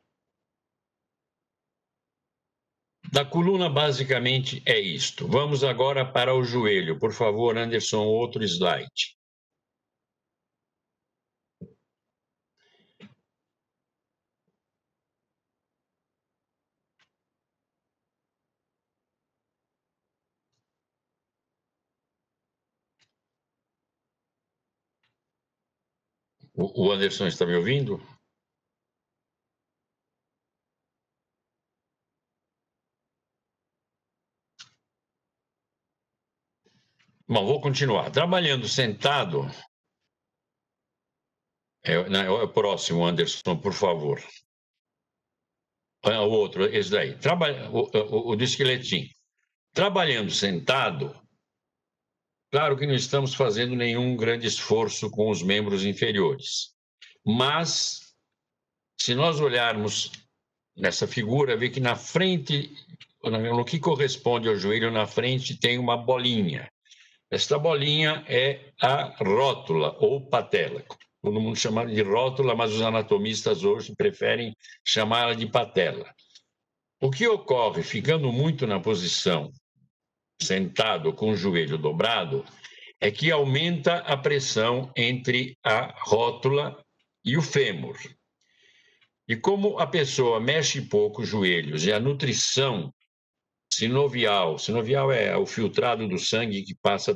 Da coluna, basicamente, é isto. Vamos agora para o joelho. Por favor, Anderson, outro slide. O Anderson está me ouvindo? Bom, vou continuar. Trabalhando sentado... É o próximo, Anderson, por favor. O outro, esse daí. O do esqueletinho. Trabalhando sentado, claro que não estamos fazendo nenhum grande esforço com os membros inferiores. Mas, se nós olharmos nessa figura, vê que na frente, no que corresponde ao joelho, na frente tem uma bolinha. Esta bolinha é a rótula ou patela. Todo mundo chama de rótula, mas os anatomistas hoje preferem chamá-la de patela. O que ocorre, ficando muito na posição sentado com o joelho dobrado, é que aumenta a pressão entre a rótula e o fêmur. E como a pessoa mexe pouco os joelhos e a nutrição sinovial é o filtrado do sangue que passa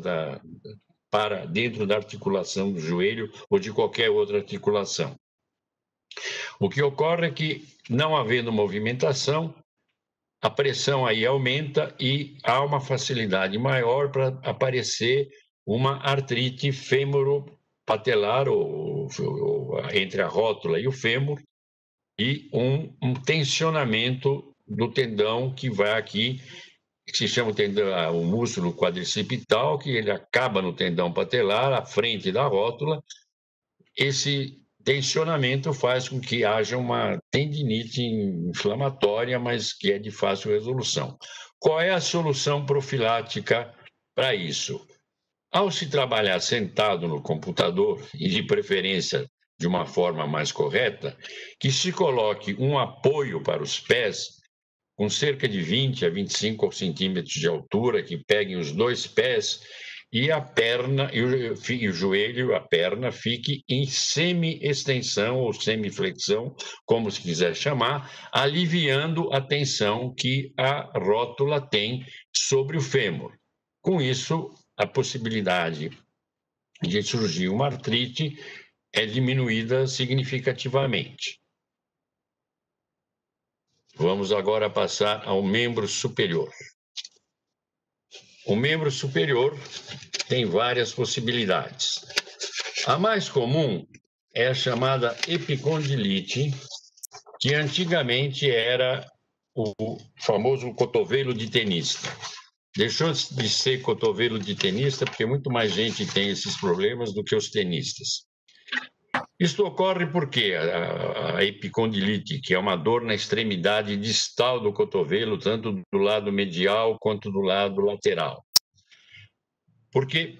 para dentro da articulação do joelho ou de qualquer outra articulação. O que ocorre é que, não havendo movimentação, a pressão aí aumenta e há uma facilidade maior para aparecer uma artrite fêmuro-patelar, ou entre a rótula e o fêmur, e um tensionamento do tendão que vai aqui, que se chama o músculo quadricipital, que ele acaba no tendão patelar, à frente da rótula. Esse tensionamento faz com que haja uma tendinite inflamatória, mas que é de fácil resolução. Qual é a solução profilática para isso? Ao se trabalhar sentado no computador, e de preferência de uma forma mais correta, que se coloque um apoio para os pés, com cerca de 20 a 25 centímetros de altura, que peguem os dois pés e a perna, e o joelho, a perna, fique em semi-extensão ou semiflexão, como se quiser chamar, aliviando a tensão que a rótula tem sobre o fêmur. Com isso, a possibilidade de surgir uma artrite é diminuída significativamente. Vamos agora passar ao membro superior. O membro superior tem várias possibilidades. A mais comum é a chamada epicondilite, que antigamente era o famoso cotovelo de tenista. Deixou de ser cotovelo de tenista porque muito mais gente tem esses problemas do que os tenistas. Isto ocorre porque a epicondilite, que é uma dor na extremidade distal do cotovelo, tanto do lado medial quanto do lado lateral. Porque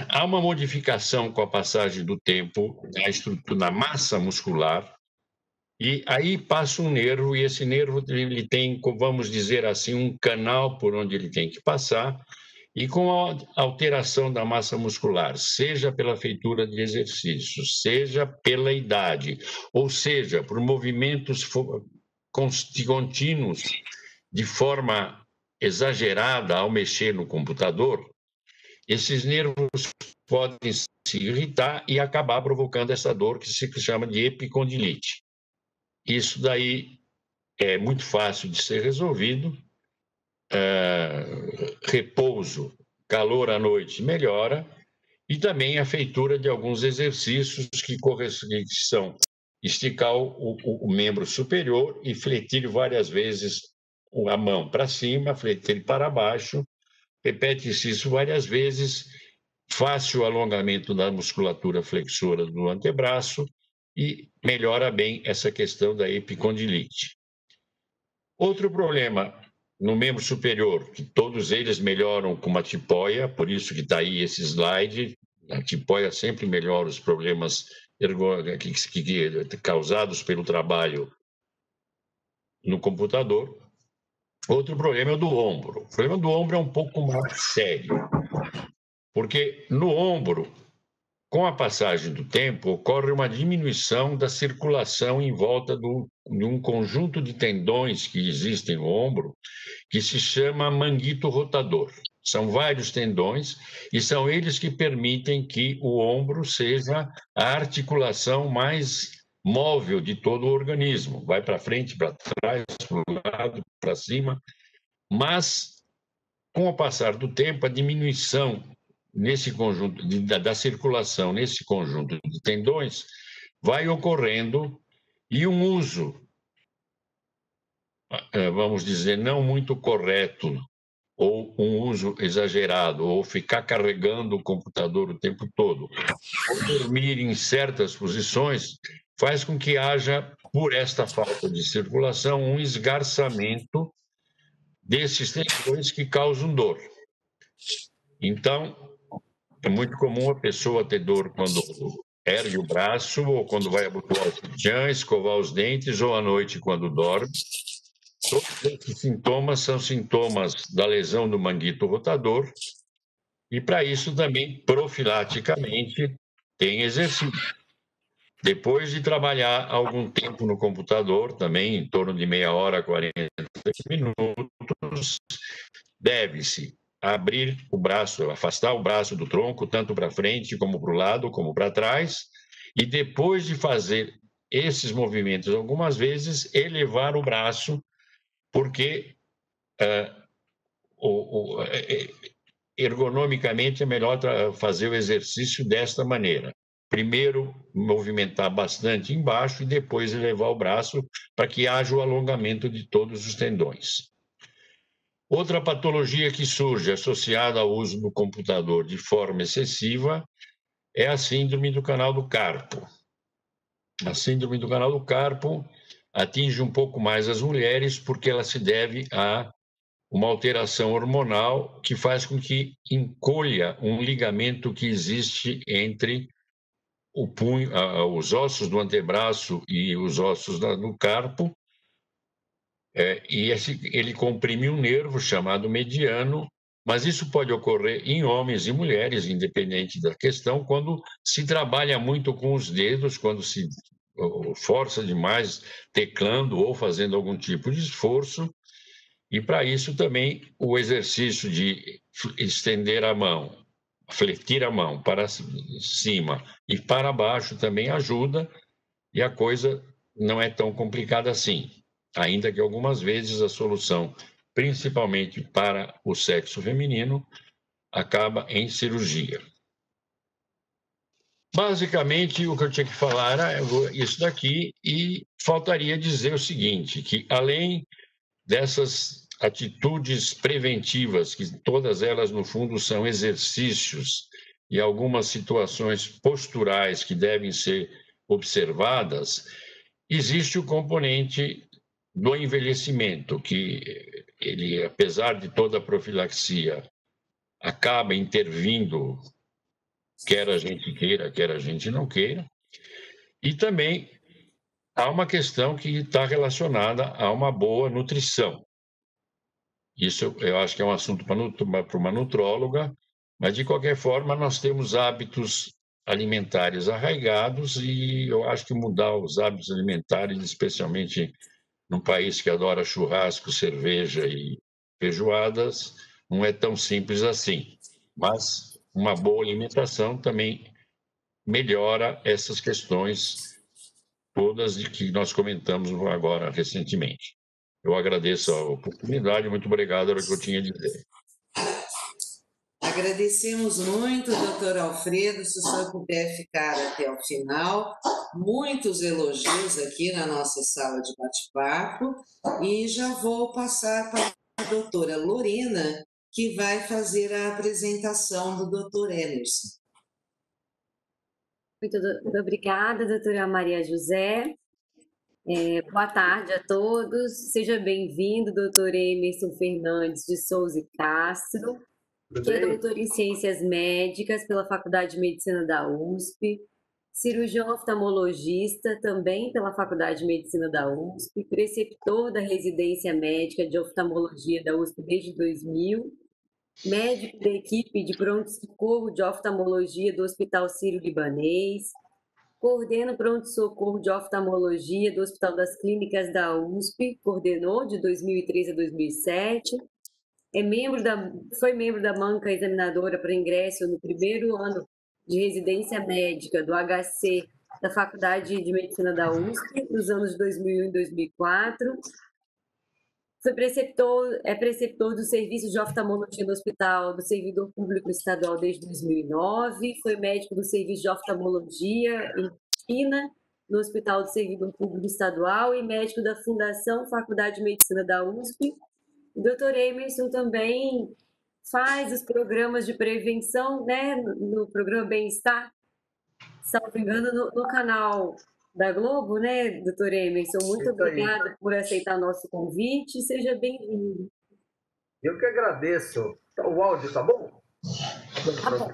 há uma modificação com a passagem do tempo na estrutura, na massa muscular, e aí passa um nervo, e esse nervo ele tem, vamos dizer assim, um canal por onde ele tem que passar, e com a alteração da massa muscular, seja pela feitura de exercícios, seja pela idade, ou seja, por movimentos contínuos de forma exagerada ao mexer no computador, esses nervos podem se irritar e acabar provocando essa dor que se chama de epicondilite. Isso daí é muito fácil de ser resolvido. Repouso, calor à noite melhora, e também a feitura de alguns exercícios que são esticar o membro superior e fletir várias vezes a mão para cima, fletir para baixo. Repete-se isso várias vezes, fácil alongamento da musculatura flexora do antebraço e melhora bem essa questão da epicondilite. Outro problema no membro superior, que todos eles melhoram com uma tipóia, por isso que está aí esse slide. A tipóia sempre melhora os problemas causados pelo trabalho no computador. Outro problema é o do ombro. O problema do ombro é um pouco mais sério, porque no ombro, com a passagem do tempo, ocorre uma diminuição da circulação em volta de um conjunto de tendões que existem no ombro, que se chama manguito rotador. São vários tendões e são eles que permitem que o ombro seja a articulação mais móvel de todo o organismo. Vai para frente, para trás, para o lado, para cima. Mas, com o passar do tempo, a diminuição nesse conjunto da circulação, nesse conjunto de tendões, vai ocorrendo e um uso, vamos dizer, não muito correto, ou um uso exagerado, ou ficar carregando o computador o tempo todo, ou dormir em certas posições, faz com que haja, por esta falta de circulação, um esgarçamento desses tendões que causam dor. Então, é muito comum a pessoa ter dor quando ergue o braço, ou quando vai abotoar o sutiã, escovar os dentes, ou à noite quando dorme. Todos esses sintomas são sintomas da lesão do manguito rotador, e para isso também, profilaticamente, tem exercício. Depois de trabalhar algum tempo no computador, também em torno de meia hora, 40 minutos, deve-se abrir o braço, afastar o braço do tronco, tanto para frente, como para o lado, como para trás, e depois de fazer esses movimentos algumas vezes, elevar o braço, porque ergonomicamente é melhor fazer o exercício desta maneira. Primeiro, movimentar bastante embaixo e depois elevar o braço para que haja o alongamento de todos os tendões. Outra patologia que surge associada ao uso do computador de forma excessiva é a síndrome do canal do carpo. A síndrome do canal do carpo atinge um pouco mais as mulheres porque ela se deve a uma alteração hormonal que faz com que encolha um ligamento que existe entre o punho, os ossos do antebraço e os ossos do carpo, e ele comprime um nervo chamado mediano, mas isso pode ocorrer em homens e mulheres, independente da questão, quando se trabalha muito com os dedos, quando se força demais teclando ou fazendo algum tipo de esforço. E para isso também o exercício de estender a mão, fletir a mão para cima e para baixo também ajuda, e a coisa não é tão complicada assim, ainda que algumas vezes a solução, principalmente para o sexo feminino, acaba em cirurgia. Basicamente, o que eu tinha que falar era isso daqui, e faltaria dizer o seguinte, que além dessas atitudes preventivas, que todas elas, no fundo, são exercícios e algumas situações posturais que devem ser observadas, existe o componente do envelhecimento, que ele, apesar de toda a profilaxia, acaba intervindo, quer a gente queira, quer a gente não queira, e também há uma questão que está relacionada a uma boa nutrição. Isso eu acho que é um assunto para uma nutróloga, mas, de qualquer forma, nós temos hábitos alimentares arraigados e eu acho que mudar os hábitos alimentares, especialmente num país que adora churrasco, cerveja e feijoadas, não é tão simples assim. Mas uma boa alimentação também melhora essas questões todas de que nós comentamos agora recentemente. Eu agradeço a oportunidade, muito obrigado, era o que eu tinha a dizer.
Agradecemos muito, doutor Alfredo, se o senhor puder ficar até o final. Muitos elogios aqui na nossa sala de bate-papo. E já vou passar para a doutora Lorena, que vai fazer a apresentação do doutor Emerson.
Muito obrigada, doutora Maria José. Boa tarde a todos. Seja bem-vindo, doutor Emerson Fernandes de Souza e Castro, que é doutor em Ciências Médicas pela Faculdade de Medicina da USP, cirurgião oftalmologista também pela Faculdade de Medicina da USP, preceptor da residência médica de oftalmologia da USP desde 2000, médico da equipe de pronto-socorro de oftalmologia do Hospital Sírio-Libanês, coordena o pronto-socorro de oftalmologia do Hospital das Clínicas da USP, coordenou de 2003 a 2007, foi membro da banca examinadora para ingresso no primeiro ano de residência médica do HC da Faculdade de Medicina da USP, nos anos de 2001 e 2004. É preceptor do Serviço de Oftalmologia no Hospital do Servidor Público Estadual desde 2009, foi médico do Serviço de Oftalmologia e Retina no Hospital do Servidor Público Estadual e médico da Fundação Faculdade de Medicina da USP. O Dr. Emerson também faz os programas de prevenção, né, no programa Bem-Estar, salvo engano, no canal da Globo, né, doutor Emerson? Muito obrigada por aceitar nosso convite. Seja bem-vindo.
Eu que agradeço. O áudio tá bom?
Tá bom.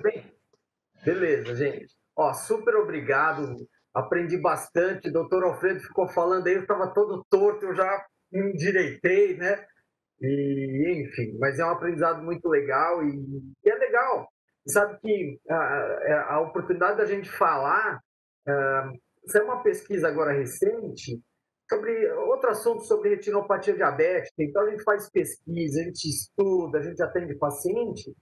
Beleza, gente. Ó, super obrigado. Aprendi bastante. Doutor Alfredo ficou falando aí, eu estava todo torto, eu já me endireitei, né? E, enfim, mas é um aprendizado muito legal e é legal. Sabe que a oportunidade da gente falar, isso é uma pesquisa agora recente sobre outro assunto sobre retinopatia diabética. Então a gente faz pesquisa, a gente estuda, a gente atende paciente,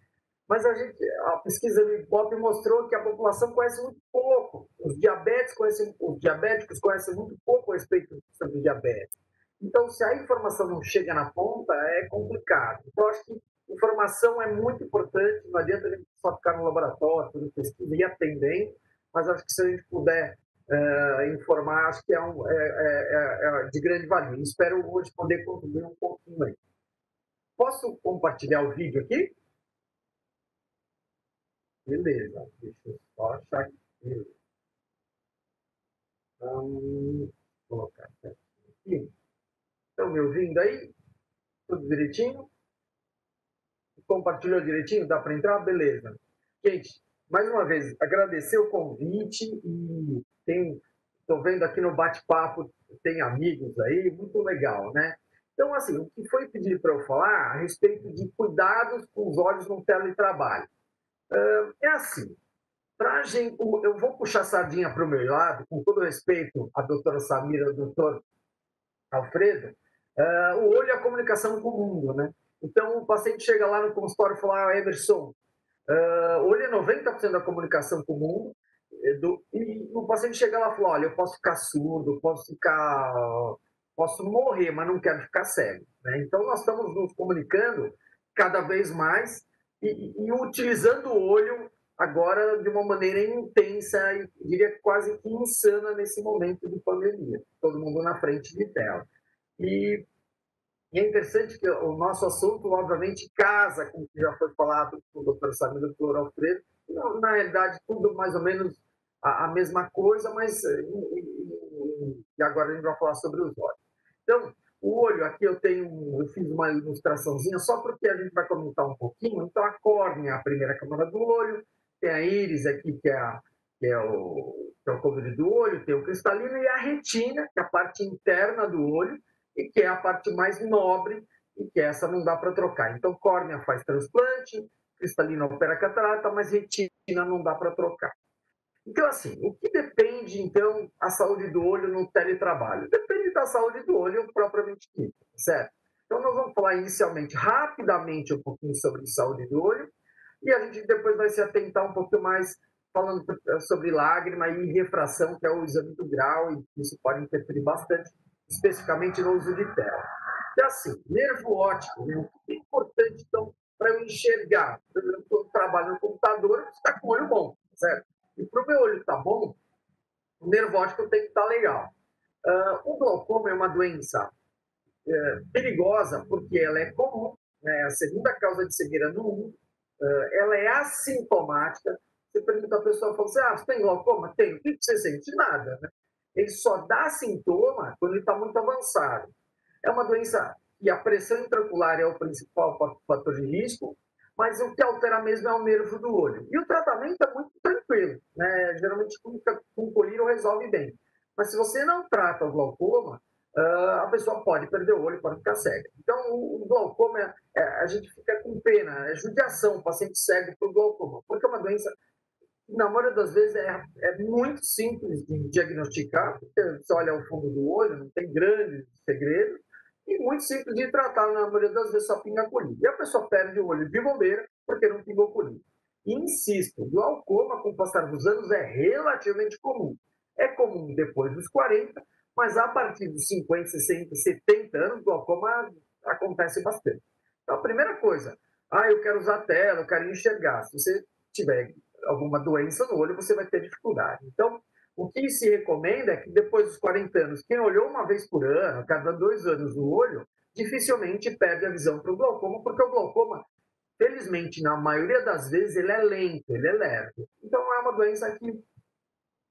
mas a pesquisa do IBOP mostrou que a população conhece muito pouco. Os diabéticos conhecem muito pouco a respeito sobre diabetes. Então, se a informação não chega na ponta, é complicado. Então, acho que informação é muito importante. Não adianta a gente só ficar no laboratório, fazer pesquisa e atendendo, mas acho que se a gente puder informar, acho que é de grande valia. Espero hoje poder contribuir um pouquinho aí. Posso compartilhar o vídeo aqui? Beleza. Deixa eu só achar aqui. Vou colocar aqui. Estão me ouvindo aí? Tudo direitinho? Compartilhou direitinho? Dá para entrar? Beleza. Gente, mais uma vez, agradecer o convite e estou vendo aqui no bate-papo, tem amigos aí, muito legal, né? Então, assim, o que foi pedido para eu falar a respeito de cuidados com os olhos no teletrabalho. É assim, eu vou puxar a sardinha para o meu lado, com todo respeito à doutora Samira e ao doutor Alfredo, o olho é a comunicação com o mundo, né? Então, o paciente chega lá no consultório e fala, Emerson, o olho é 90% da comunicação com o mundo, e o paciente chega lá e fala, olha, eu posso ficar surdo, posso morrer, mas não quero ficar cego, né? Então, nós estamos nos comunicando cada vez mais e utilizando o olho agora de uma maneira intensa e diria quase que insana nesse momento de pandemia. Todo mundo na frente de tela. E é interessante que o nosso assunto, obviamente, casa com o que já foi falado com o doutor Samir e o doutor Alfredo. Na realidade, tudo mais ou menos a mesma coisa, mas e agora a gente vai falar sobre os olhos. Então, o olho, aqui eu fiz uma ilustraçãozinha só porque a gente vai comentar um pouquinho. Então, a córnea é a primeira camada do olho, tem a íris aqui, que é o cobre do olho, tem o cristalino, e a retina, que é a parte interna do olho, e que é a parte mais nobre, e que essa não dá para trocar. Então, córnea faz transplante, cristalino opera catarata, mas retina não dá para trocar. Então, assim, o que depende, então, a saúde do olho no teletrabalho? Depende da saúde do olho propriamente dita, certo? Então, nós vamos falar inicialmente, rapidamente, um pouquinho sobre saúde do olho, e a gente depois vai se atentar um pouquinho mais falando sobre lágrima e refração, que é o exame do grau, e isso pode interferir bastante, especificamente no uso de tela. Então, assim, nervo óptico, né? O que é importante, então, para eu enxergar? Por exemplo, quando eu trabalho no computador, eu preciso estar com o olho bom, certo? E para o meu olho estar bom, o nervo óptico tem que estar legal. O glaucoma é uma doença perigosa, porque ela é comum, né? A segunda causa de cegueira no mundo, ela é assintomática. Você pergunta à pessoa, fala assim, você tem glaucoma? Tem. O que você sente? Nada, né? Ele só dá sintoma quando ele está muito avançado. É uma doença que a pressão intraocular é o principal fator de risco, mas o que altera mesmo é o nervo do olho. E o tratamento é muito tranquilo, né? Geralmente com colírio resolve bem. Mas se você não trata o glaucoma, a pessoa pode perder o olho, pode ficar cega. Então, o glaucoma, a gente fica com pena, é judiação o paciente cego por glaucoma, porque é uma doença, na maioria das vezes, é muito simples de diagnosticar, porque você olha o fundo do olho, não tem grandes segredos, e muito simples de tratar, na maioria das vezes, só pinga colírio. E a pessoa perde o olho de bobeira porque não pingou colírio. E insisto, glaucoma, com o passar dos anos, é relativamente comum. É comum depois dos 40, mas a partir dos 50, 60, 70 anos, glaucoma acontece bastante. Então, a primeira coisa, eu quero usar tela, eu quero enxergar. Se você tiver alguma doença no olho, você vai ter dificuldade. Então, o que se recomenda é que depois dos 40 anos, quem olhou uma vez por ano, cada 2 anos no olho, dificilmente perde a visão para o glaucoma, porque o glaucoma, felizmente, na maioria das vezes, ele é lento, ele é leve. Então, é uma doença que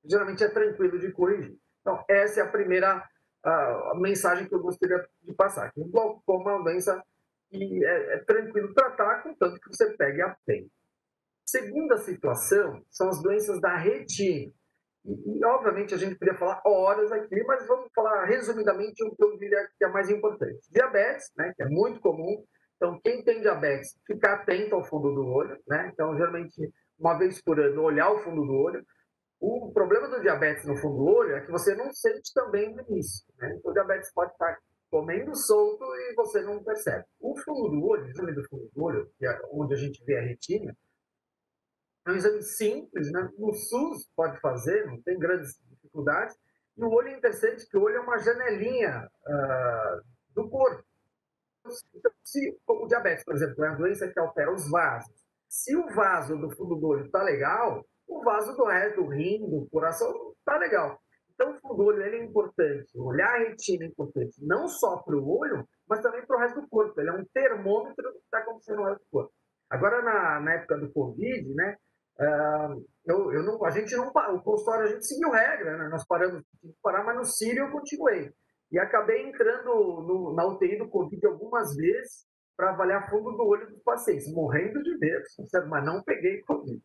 geralmente é tranquilo de corrigir. Então, essa é a primeira a mensagem que eu gostaria de passar. Que o glaucoma é uma doença que é tranquilo tratar, contanto que você pegue a tempo. Segunda situação são as doenças da retina. E, obviamente, a gente poderia falar horas aqui, mas vamos falar resumidamente o que eu diria que é mais importante. Diabetes, né, que é muito comum. Então, quem tem diabetes, ficar atento ao fundo do olho, né? Então, geralmente, uma vez por ano, olhar o fundo do olho. O problema do diabetes no fundo do olho é que você não sente também no início, né? Então, o diabetes pode estar comendo solto e você não percebe. O fundo do olho, o exame do fundo do olho, que é onde a gente vê a retina, é um exame simples, né? No SUS pode fazer, não tem grandes dificuldades. E o olho é interessante, que o olho é uma janelinha do corpo. Então, se o diabetes, por exemplo, é uma doença que altera os vasos. Se o vaso do fundo do olho está legal, o vaso do resto, do rim, do coração, está legal. Então, o fundo do olho ele é importante. Olhar a retina é importante, não só para o olho, mas também para o resto do corpo. Ele é um termômetro do que está acontecendo no resto do corpo. Agora, na época do Covid, né, a gente não parou, o consultório a gente seguiu regra, né? Nós paramos de parar, mas no Sírio eu continuei. E acabei entrando na UTI do Covid algumas vezes para avaliar fundo do olho dos pacientes, morrendo de medo, mas não peguei Covid.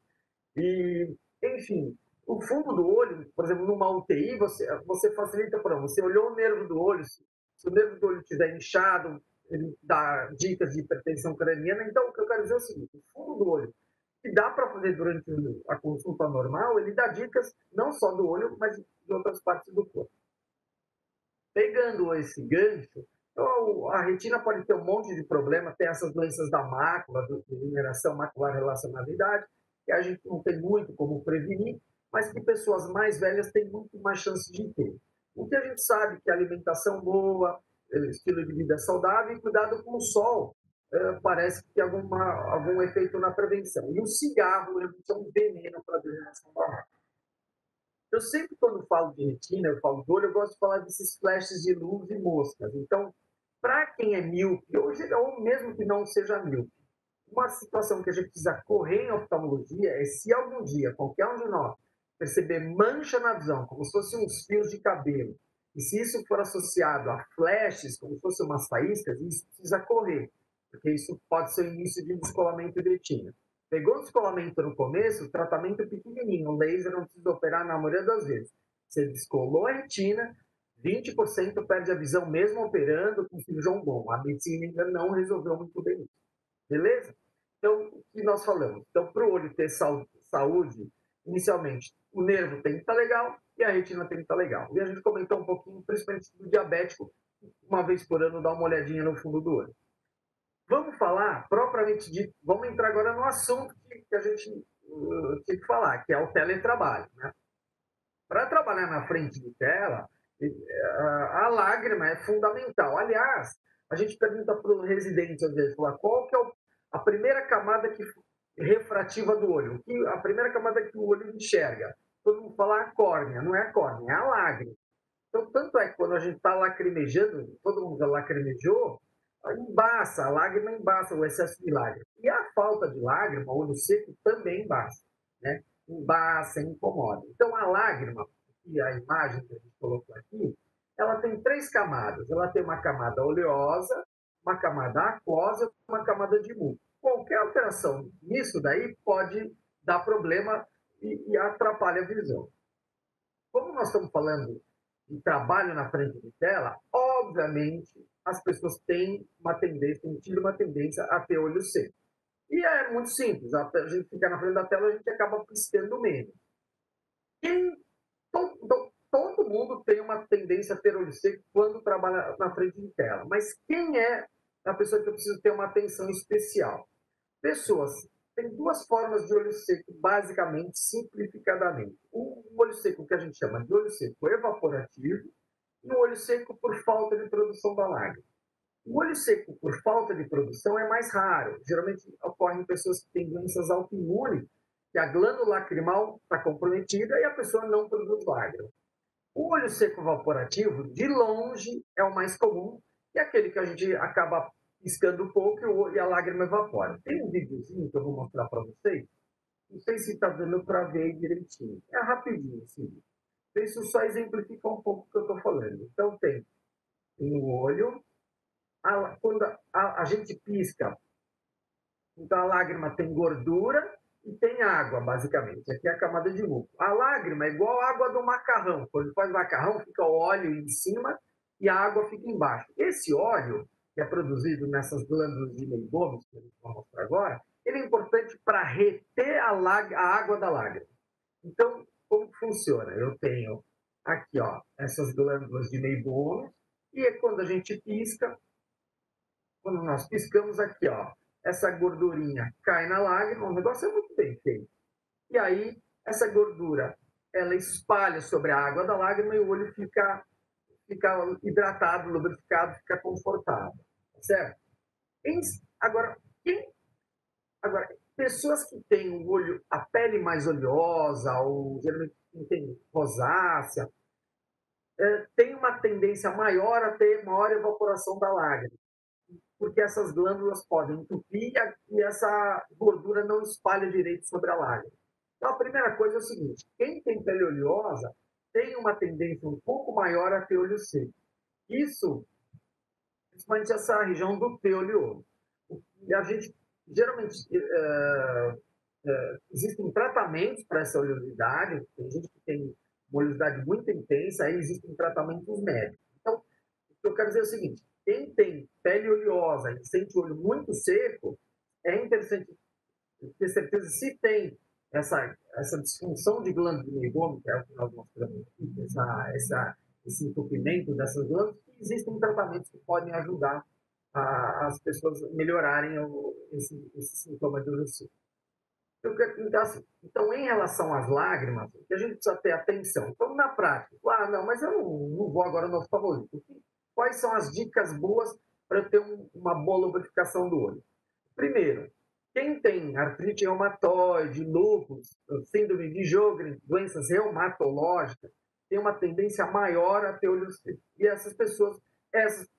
E, enfim, o fundo do olho, por exemplo, numa UTI, você facilita para você olhou o nervo do olho, se o nervo do olho estiver inchado, ele dá dicas de hipertensão craniana. Então, o que eu quero dizer é o seguinte: o fundo do olho, que dá para fazer durante a consulta normal, ele dá dicas não só do olho, mas de outras partes do corpo. Pegando esse gancho, então, a retina pode ter um monte de problema, tem essas doenças da mácula, degeneração macular relacionada à idade, que a gente não tem muito como prevenir, mas que pessoas mais velhas têm muito mais chance de ter. O que a gente sabe que a alimentação boa, estilo de vida saudável e cuidado com o sol, parece que tem algum efeito na prevenção. E o cigarro é um veneno para a degeneração da mácula. Eu sempre, quando falo de retina, eu falo do olho, eu gosto de falar desses flashes de luz e moscas. Então, para quem é míope, ou mesmo que não seja míope, uma situação que a gente precisa correr em oftalmologia é se algum dia, qualquer um de nós, perceber mancha na visão, como se fossem uns fios de cabelo, e se isso for associado a flashes, como se fossem umas faíscas, isso precisa correr, porque isso pode ser o início de um descolamento de retina. Pegou o descolamento no começo, o tratamento é pequenininho, o laser não precisa operar na maioria das vezes. Você descolou a retina, 20% perde a visão mesmo operando com cirurgião bom. A medicina ainda não resolveu muito bem isso. Beleza? Então, o que nós falamos? Então, para o olho ter saúde, inicialmente, o nervo tem que estar legal e a retina tem que estar legal. E a gente comentou um pouquinho, principalmente do diabético, uma vez por ano, dar uma olhadinha no fundo do olho. Vamos falar, propriamente dito, vamos entrar agora no assunto que a gente tinha que falar, que é o teletrabalho, né? Para trabalhar na frente de tela, a lágrima é fundamental. Aliás, a gente pergunta para o residente, às vezes, qual que é a primeira camada refrativa do olho, a primeira camada que o olho enxerga. Todo mundo fala a córnea, não é a córnea, é a lágrima. Então, tanto é que quando a gente está lacrimejando, todo mundo já lacrimejou, embaça, a lágrima embaça, o excesso de lágrima. E a falta de lágrima, o olho seco, também embaça, né? Embaça, incomoda. Então, a lágrima, e a imagem que a gente colocou aqui, ela tem 3 camadas. Ela tem uma camada oleosa, uma camada aquosa, uma camada de muco. Qualquer alteração nisso daí pode dar problema e atrapalha a visão. Como nós estamos falando de trabalho na frente de tela, obviamente as pessoas têm tido uma tendência a ter olho seco. E é muito simples, a gente fica na frente da tela, a gente acaba piscando menos. Todo mundo tem uma tendência a ter olho seco quando trabalha na frente de tela, mas quem é a pessoa que eu preciso ter uma atenção especial? Pessoas tem 2 formas de olho seco, basicamente, simplificadamente. O olho seco que a gente chama de olho seco evaporativo e o olho seco por falta de produção da lágrima. O olho seco por falta de produção é mais raro. Geralmente ocorre em pessoas que têm doenças autoimunes, que a glândula lacrimal está comprometida e a pessoa não produz lágrima. O olho seco evaporativo, de longe, é o mais comum, e é aquele que a gente acaba piscando um pouco e a lágrima evapora. Tem um videozinho que eu vou mostrar para vocês. Não sei se está dando para ver direitinho. É rapidinho esse vídeo. Isso só exemplifica um pouco o que eu estou falando. Então, tem o olho. Quando a gente pisca, então a lágrima tem gordura e tem água, basicamente. Aqui é a camada de muco. A lágrima é igual a água do macarrão. Quando faz macarrão, fica o óleo em cima e a água fica embaixo. Esse óleo, que é produzido nessas glândulas de Meibomius, que a gente vai mostrar agora, ele é importante para reter a água da lágrima. Então, como funciona? Eu tenho aqui, ó, essas glândulas de Meibomius, e é quando a gente pisca, quando nós piscamos aqui, ó, essa gordurinha cai na lágrima, o negócio é muito bem feito. E aí, essa gordura, ela espalha sobre a água da lágrima e o olho fica hidratado, lubrificado, fica confortável, certo? Agora, pessoas que têm o olho, a pele mais oleosa, ou geralmente tem rosácea, tem uma tendência maior a ter maior evaporação da lágrima, porque essas glândulas podem entupir e essa gordura não espalha direito sobre a lágrima. Então, a primeira coisa é o seguinte: quem tem pele oleosa tem uma tendência um pouco maior a ter olho seco. Isso, principalmente essa região do T oleoso. E a gente, geralmente, existem tratamentos para essa oleosidade, tem gente que tem uma oleosidade muito intensa, aí existem tratamentos médicos. Então, o que eu quero dizer é o seguinte: quem tem pele oleosa e sente o olho muito seco, é interessante ter certeza se tem essa disfunção de glândula de Meibomius, que é o que nós mostramos aqui, esse entupimento dessas glândulas, que existem tratamentos que podem ajudar as pessoas melhorarem esse sintoma de olho seco. Então, em relação às lágrimas, a gente precisa ter atenção. Então, na prática, não, mas eu não vou agora no oftalmologista. Quais são as dicas boas para eu ter uma boa lubrificação do olho? Primeiro, quem tem artrite reumatoide, lúpus, síndrome de Sjögren, doenças reumatológicas, tem uma tendência maior a ter olho seco. E essas pessoas,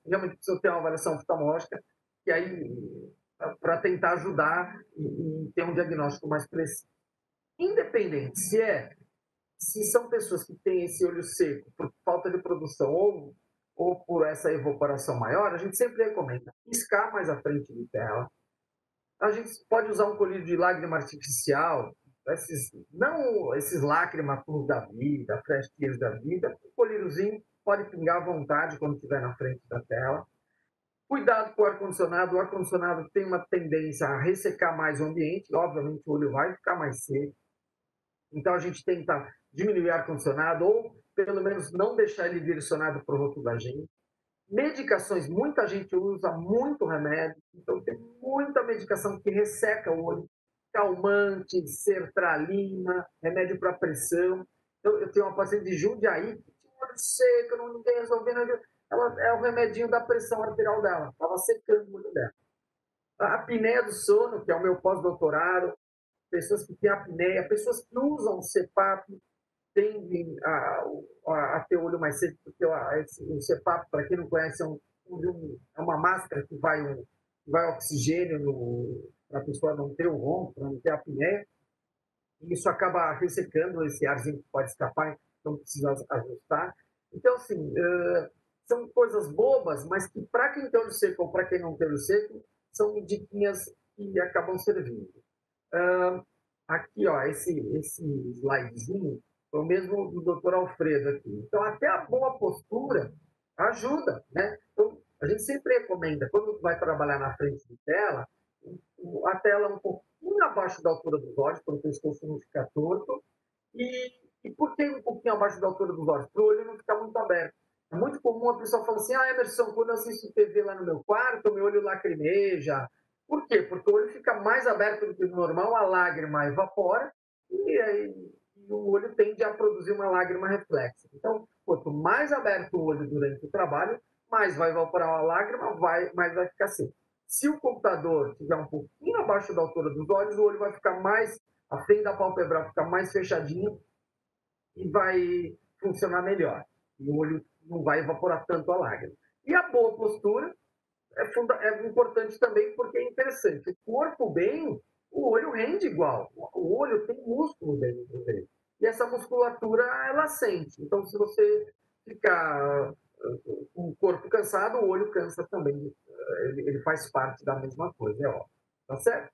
realmente precisam ter uma avaliação oftalmológica, que aí, para tentar ajudar e ter um diagnóstico mais preciso. Independente se são pessoas que têm esse olho seco por falta de produção ou por essa evaporação maior, a gente sempre recomenda piscar mais à frente de tela. A gente pode usar um colírio de lágrima artificial, não esses lágrimas da vida, flash tears da vida, um colíriozinho pode pingar à vontade quando estiver na frente da tela. Cuidado com o ar-condicionado tem uma tendência a ressecar mais o ambiente, obviamente o olho vai ficar mais seco. Então, a gente tenta diminuir o ar-condicionado ou, pelo menos, não deixar ele direcionado para o rosto da gente. Medicações, muita gente usa muito remédio, então tem muita medicação que resseca o olho, calmante, sertralina, remédio para pressão. Eu tenho uma paciente de Jundiaí que tinha um olho seco, não ninguém resolvendo. Ela é o remedinho da pressão arterial dela, estava secando o olho dela. A apneia do sono, que é o meu pós-doutorado, pessoas que têm apneia, pessoas que usam CPAP, tendem a ter o olho mais seco, porque o CPAP, para quem não conhece, é uma máscara que vai oxigênio para a pessoa não ter o ronco, para não ter a apneia, e isso acaba ressecando esse arzinho que pode escapar, então precisa ajustar. Então, assim, são coisas bobas, mas que para quem tem olho seco ou para quem não tem olho seco, são diquinhas que acabam servindo. Aqui, ó, esse slidezinho foi o mesmo do Dr. Alfredo aqui. Então, até a boa postura ajuda, né? Então, a gente sempre recomenda, quando vai trabalhar na frente de tela, a tela um pouquinho abaixo da altura dos olhos, para o pescoço não ficar torto. E por que um pouquinho abaixo da altura dos olhos? Para o olho não ficar muito aberto. É muito comum a pessoa falar assim, Emerson, quando eu assisto TV lá no meu quarto, meu olho lacrimeja. Por quê? Porque o olho fica mais aberto do que o normal, a lágrima evapora e aí o olho tende a produzir uma lágrima reflexa. Então, quanto mais aberto o olho durante o trabalho, mais vai evaporar a lágrima, mais vai ficar seco. Se o computador estiver um pouquinho abaixo da altura dos olhos, o olho vai ficar mais, a frente da pálpebra vai ficar mais fechadinho e vai funcionar melhor. E o olho não vai evaporar tanto a lágrima. E a boa postura é importante também porque é interessante. O corpo bem, o olho rende igual. O olho tem músculo dentro dele. E essa musculatura, ela sente. Então, se você ficar com o corpo cansado, o olho cansa também. Ele faz parte da mesma coisa, é óbvio. Tá certo?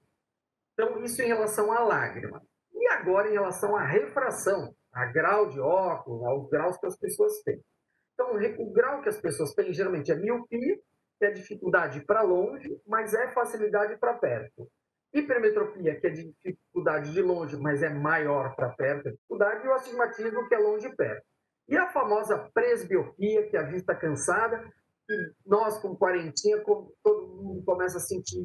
Então, isso em relação à lágrima. E agora, em relação à refração, a grau de óculos, aos graus que as pessoas têm. Então, o grau que as pessoas têm geralmente é miopia, que é dificuldade para longe, mas é facilidade para perto. Hipermetropia, que é dificuldade de longe, mas é maior para perto, é dificuldade, e o astigmatismo, que é longe e perto. E a famosa presbiopia, que é a vista cansada, que nós, com quarentinha, todo mundo começa a sentir,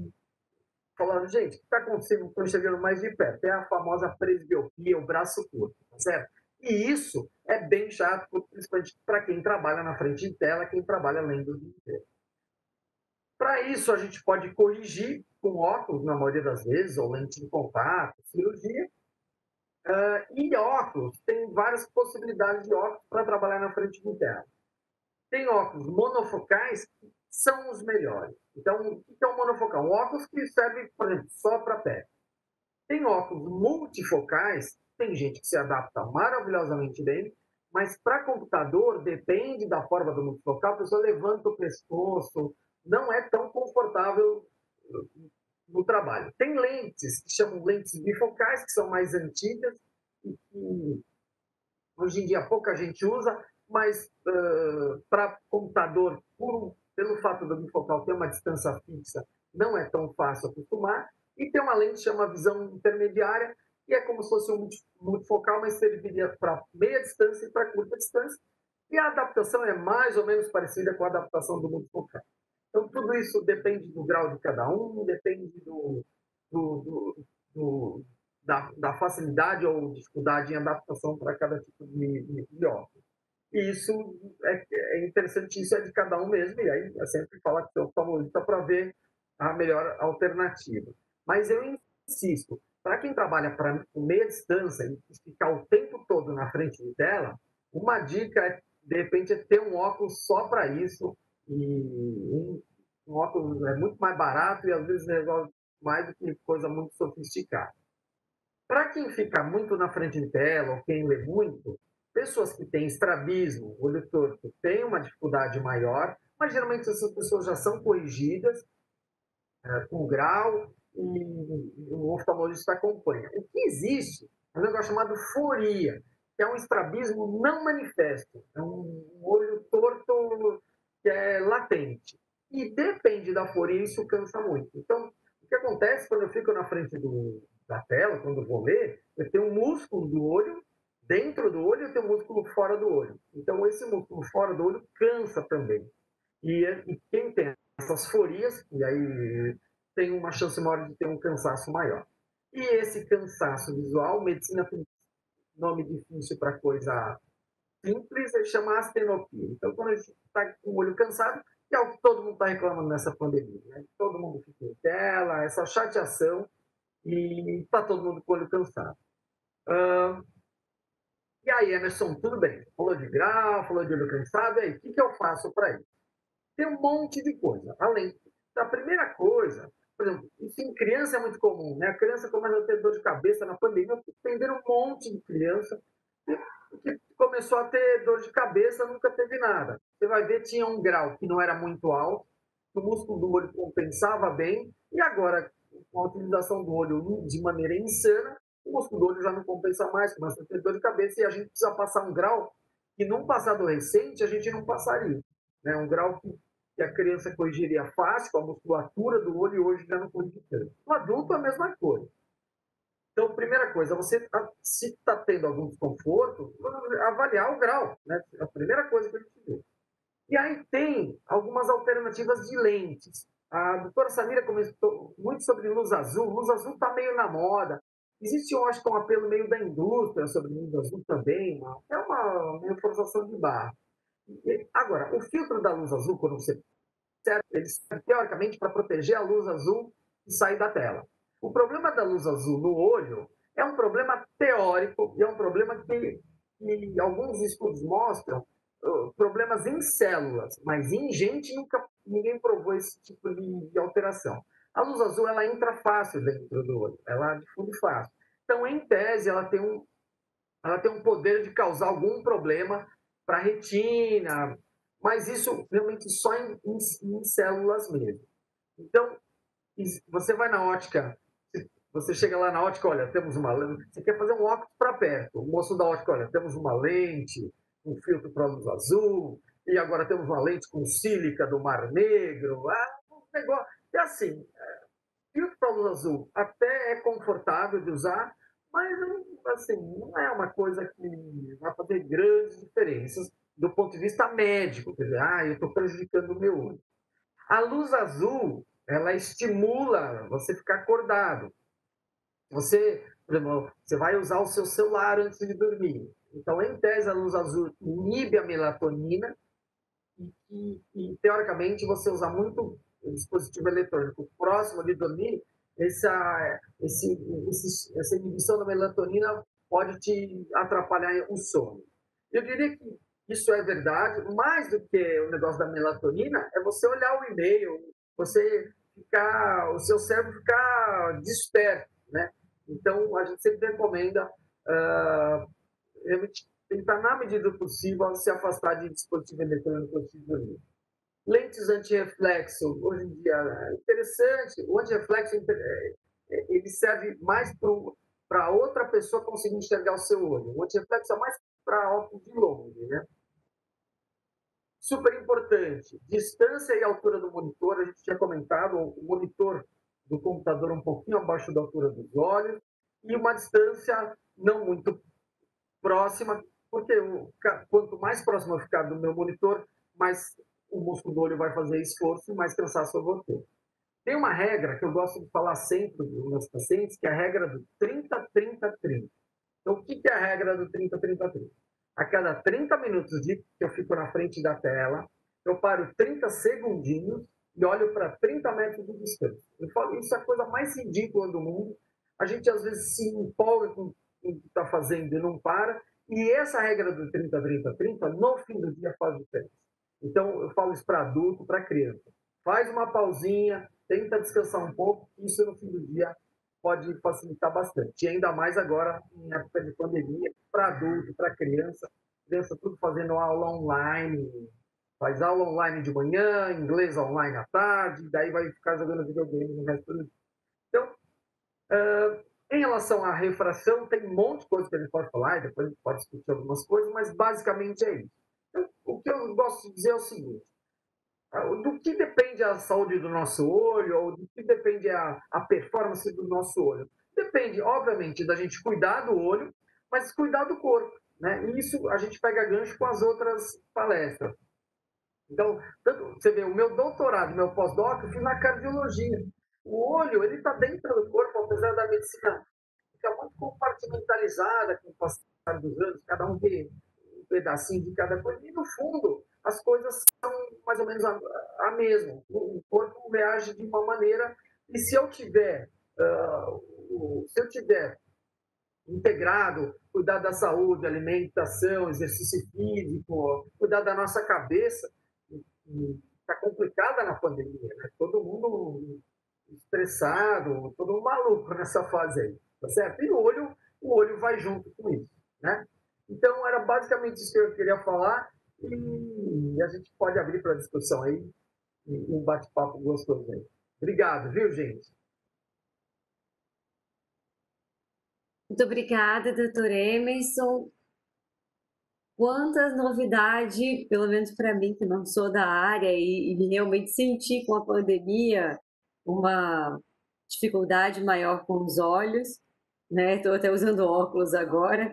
falando, gente, o que está acontecendo? Estou enxergando mais de perto. É a famosa presbiopia, o braço curto, tá certo? E isso é bem chato, principalmente para quem trabalha na frente de tela, quem trabalha lendo o dia inteiro. Para isso, a gente pode corrigir com óculos, na maioria das vezes, ou lente de contato, cirurgia. E óculos, tem várias possibilidades de óculos para trabalhar na frente de tela. Tem óculos monofocais que são os melhores. Então, o que é um monofocal? Um óculos que serve, por exemplo, só para pé. Tem óculos multifocais, tem gente que se adapta maravilhosamente bem, mas para computador, depende da forma do multifocal, a pessoa levanta o pescoço, não é tão confortável no trabalho. Tem lentes que chamam lentes bifocais, que são mais antigas, e que hoje em dia pouca gente usa, mas para computador, pelo fato do bifocal ter uma distância fixa, não é tão fácil acostumar. E tem uma lente que chama visão intermediária, que é como se fosse um multifocal, mas serviria para meia distância e para curta distância. E a adaptação é mais ou menos parecida com a adaptação do multifocal. Então, tudo isso depende do grau de cada um, depende da facilidade ou dificuldade em adaptação para cada tipo de óculos. E isso é interessante, isso é de cada um mesmo, e aí é sempre falar que é o favorito para ver a melhor alternativa. Mas eu insisto, para quem trabalha com meia distância e ficar o tempo todo na frente de tela, uma dica, de repente, é ter um óculos só para isso, e um óculos é muito mais barato e às vezes resolve mais do que coisa muito sofisticada. Para quem fica muito na frente de tela ou quem lê muito, pessoas que têm estrabismo, olho torto, têm uma dificuldade maior, mas geralmente essas pessoas já são corrigidas com grau e o oftalmologista acompanha. O que existe é um negócio chamado foria, que é um estrabismo não manifesto, é um olho torto que é latente. E depende da foria, isso cansa muito. Então, o O que acontece quando eu fico na frente da tela, quando eu vou ler, eu tenho um músculo do olho dentro do olho e eu tenho um músculo fora do olho. Então, esse músculo fora do olho cansa também. E quem tem essas forias, e aí tem uma chance maior de ter um cansaço maior. E esse cansaço visual, medicina tem nome difícil para coisa simples, ele chama astenopia. Então, quando a gente está com o olho cansado, que é o que todo mundo está reclamando nessa pandemia, né? Todo mundo fica em tela, essa chateação, e está todo mundo com o olho cansado. E aí, Emerson, tudo bem, falou de grau, falou de olho cansado, e aí, o que eu faço para isso? Tem um monte de coisa. Além da primeira coisa, por exemplo, isso em criança é muito comum, né? A criança começa a ter dor de cabeça na pandemia, atenderam um monte de criança que começou a ter dor de cabeça, nunca teve nada. Você vai ver, tinha um grau que não era muito alto, o músculo do olho compensava bem, e agora, com a utilização do olho de maneira insana, o músculo do olho já não compensa mais, começa a ter dor de cabeça, e a gente precisa passar um grau que, num passado recente, a gente não passaria. Né? Um grau que a criança corrigiria fácil, com a musculatura do olho, e hoje já não corrige tanto. O adulto é a mesma coisa. Então, primeira coisa, você, se está tendo algum desconforto, avaliar o grau. Né? É a primeira coisa que a gente vê. E aí tem algumas alternativas de lentes. A doutora Samira comentou muito sobre luz azul. Luz azul está meio na moda. Existe, eu acho, um apelo meio da indústria sobre luz azul também. É uma meio forçação de barra. Agora, o filtro da luz azul, quando você serve, ele serve teoricamente para proteger a luz azul e sair da tela. O problema da luz azul no olho é um problema teórico e é um problema que alguns estudos mostram problemas em células, mas em gente ninguém provou esse tipo de alteração. A luz azul ela entra fácil dentro do olho, ela difunde fácil. Então, em tese, ela tem um poder de causar algum problema para a retina, mas isso realmente só em células mesmo. Então, você vai na ótica, você chega lá na ótica, olha, temos uma lente, você quer fazer um óculos para perto, o moço da ótica, olha, temos uma lente, um filtro para luz azul, e agora temos uma lente com sílica do Mar Negro, um negócio, é assim, filtro para luz azul até é confortável de usar, mas assim, não é uma coisa que vai fazer grandes diferenças do ponto de vista médico, quer dizer, eu estou prejudicando o meu olho. A luz azul, ela estimula você ficar acordado. Você, por exemplo, você vai usar o seu celular antes de dormir. Então, em tese, a luz azul inibe a melatonina e teoricamente, você usar muito o dispositivo eletrônico próximo de dormir, essa inibição da melatonina pode te atrapalhar o sono. Eu diria que isso é verdade, mais do que o negócio da melatonina, é você olhar o e-mail, o seu cérebro ficar desperto, né? Então, a gente sempre recomenda tentar, na medida do possível, se afastar de dispositivo eletrônico antes de dormir. Lentes anti-reflexo, hoje em dia, é interessante. O anti-reflexo ele serve mais para outra pessoa conseguir enxergar o seu olho. O anti-reflexo é mais para óculos de longe, né? Super importante, distância e altura do monitor, a gente tinha comentado, o monitor do computador um pouquinho abaixo da altura dos olhos e uma distância não muito próxima, porque quanto mais próximo eu ficar do meu monitor, mais o músculo do olho vai fazer esforço e mais cansaço eu vou ter. Tem uma regra que eu gosto de falar sempre nos meus pacientes, que é a regra do 30-30-30. Então, o que é a regra do 30-30-30? A cada 30 minutos que eu fico na frente da tela, eu paro 30 segundinhos e olho para 30 metros de distância. Eu falo, isso é a coisa mais ridícula do mundo. A gente, às vezes, se empolga com o que está fazendo e não para. E essa regra do 30-30-30, no fim do dia, faz diferença. Então, eu falo isso para adulto, para criança. Faz uma pausinha, tenta descansar um pouco, isso no fim do dia pode facilitar bastante. E ainda mais agora, em época de pandemia, para adulto, para criança tudo fazendo aula online, faz aula online de manhã, inglês online à tarde, daí vai ficar jogando videogame no resto do dia. Então, em relação à refração, tem um monte de coisa que a gente pode falar, e depois a gente pode discutir algumas coisas, mas basicamente é isso. Então, o que eu gosto de dizer é o seguinte, Do que depende a saúde do nosso olho, ou do que depende a performance do nosso olho? Depende, obviamente, da gente cuidar do olho, mas cuidar do corpo, né? E isso a gente pega gancho com as outras palestras. Então, você vê, o meu doutorado, meu pós-doc, eu fiz na cardiologia. O olho, ele está dentro do corpo, apesar da medicina fica muito compartimentalizada com o passar dos anos, cada um tem um pedacinho de cada coisa, e no fundo as coisas são mais ou menos a mesma. O corpo reage de uma maneira, e se eu tiver, integrado, cuidar da saúde, alimentação, exercício físico, cuidar da nossa cabeça, está complicada na pandemia, né? Todo mundo estressado, todo mundo maluco nessa fase aí, tá certo? E o olho vai junto com isso, né? Então, era basicamente isso que eu queria falar e a gente pode abrir para discussão aí, um bate-papo gostoso aí. Obrigado, viu, gente?
Muito obrigada, doutor Emerson. Quantas novidades, pelo menos para mim, que não sou da área e realmente senti com a pandemia uma dificuldade maior com os olhos, né? Estou até usando óculos agora.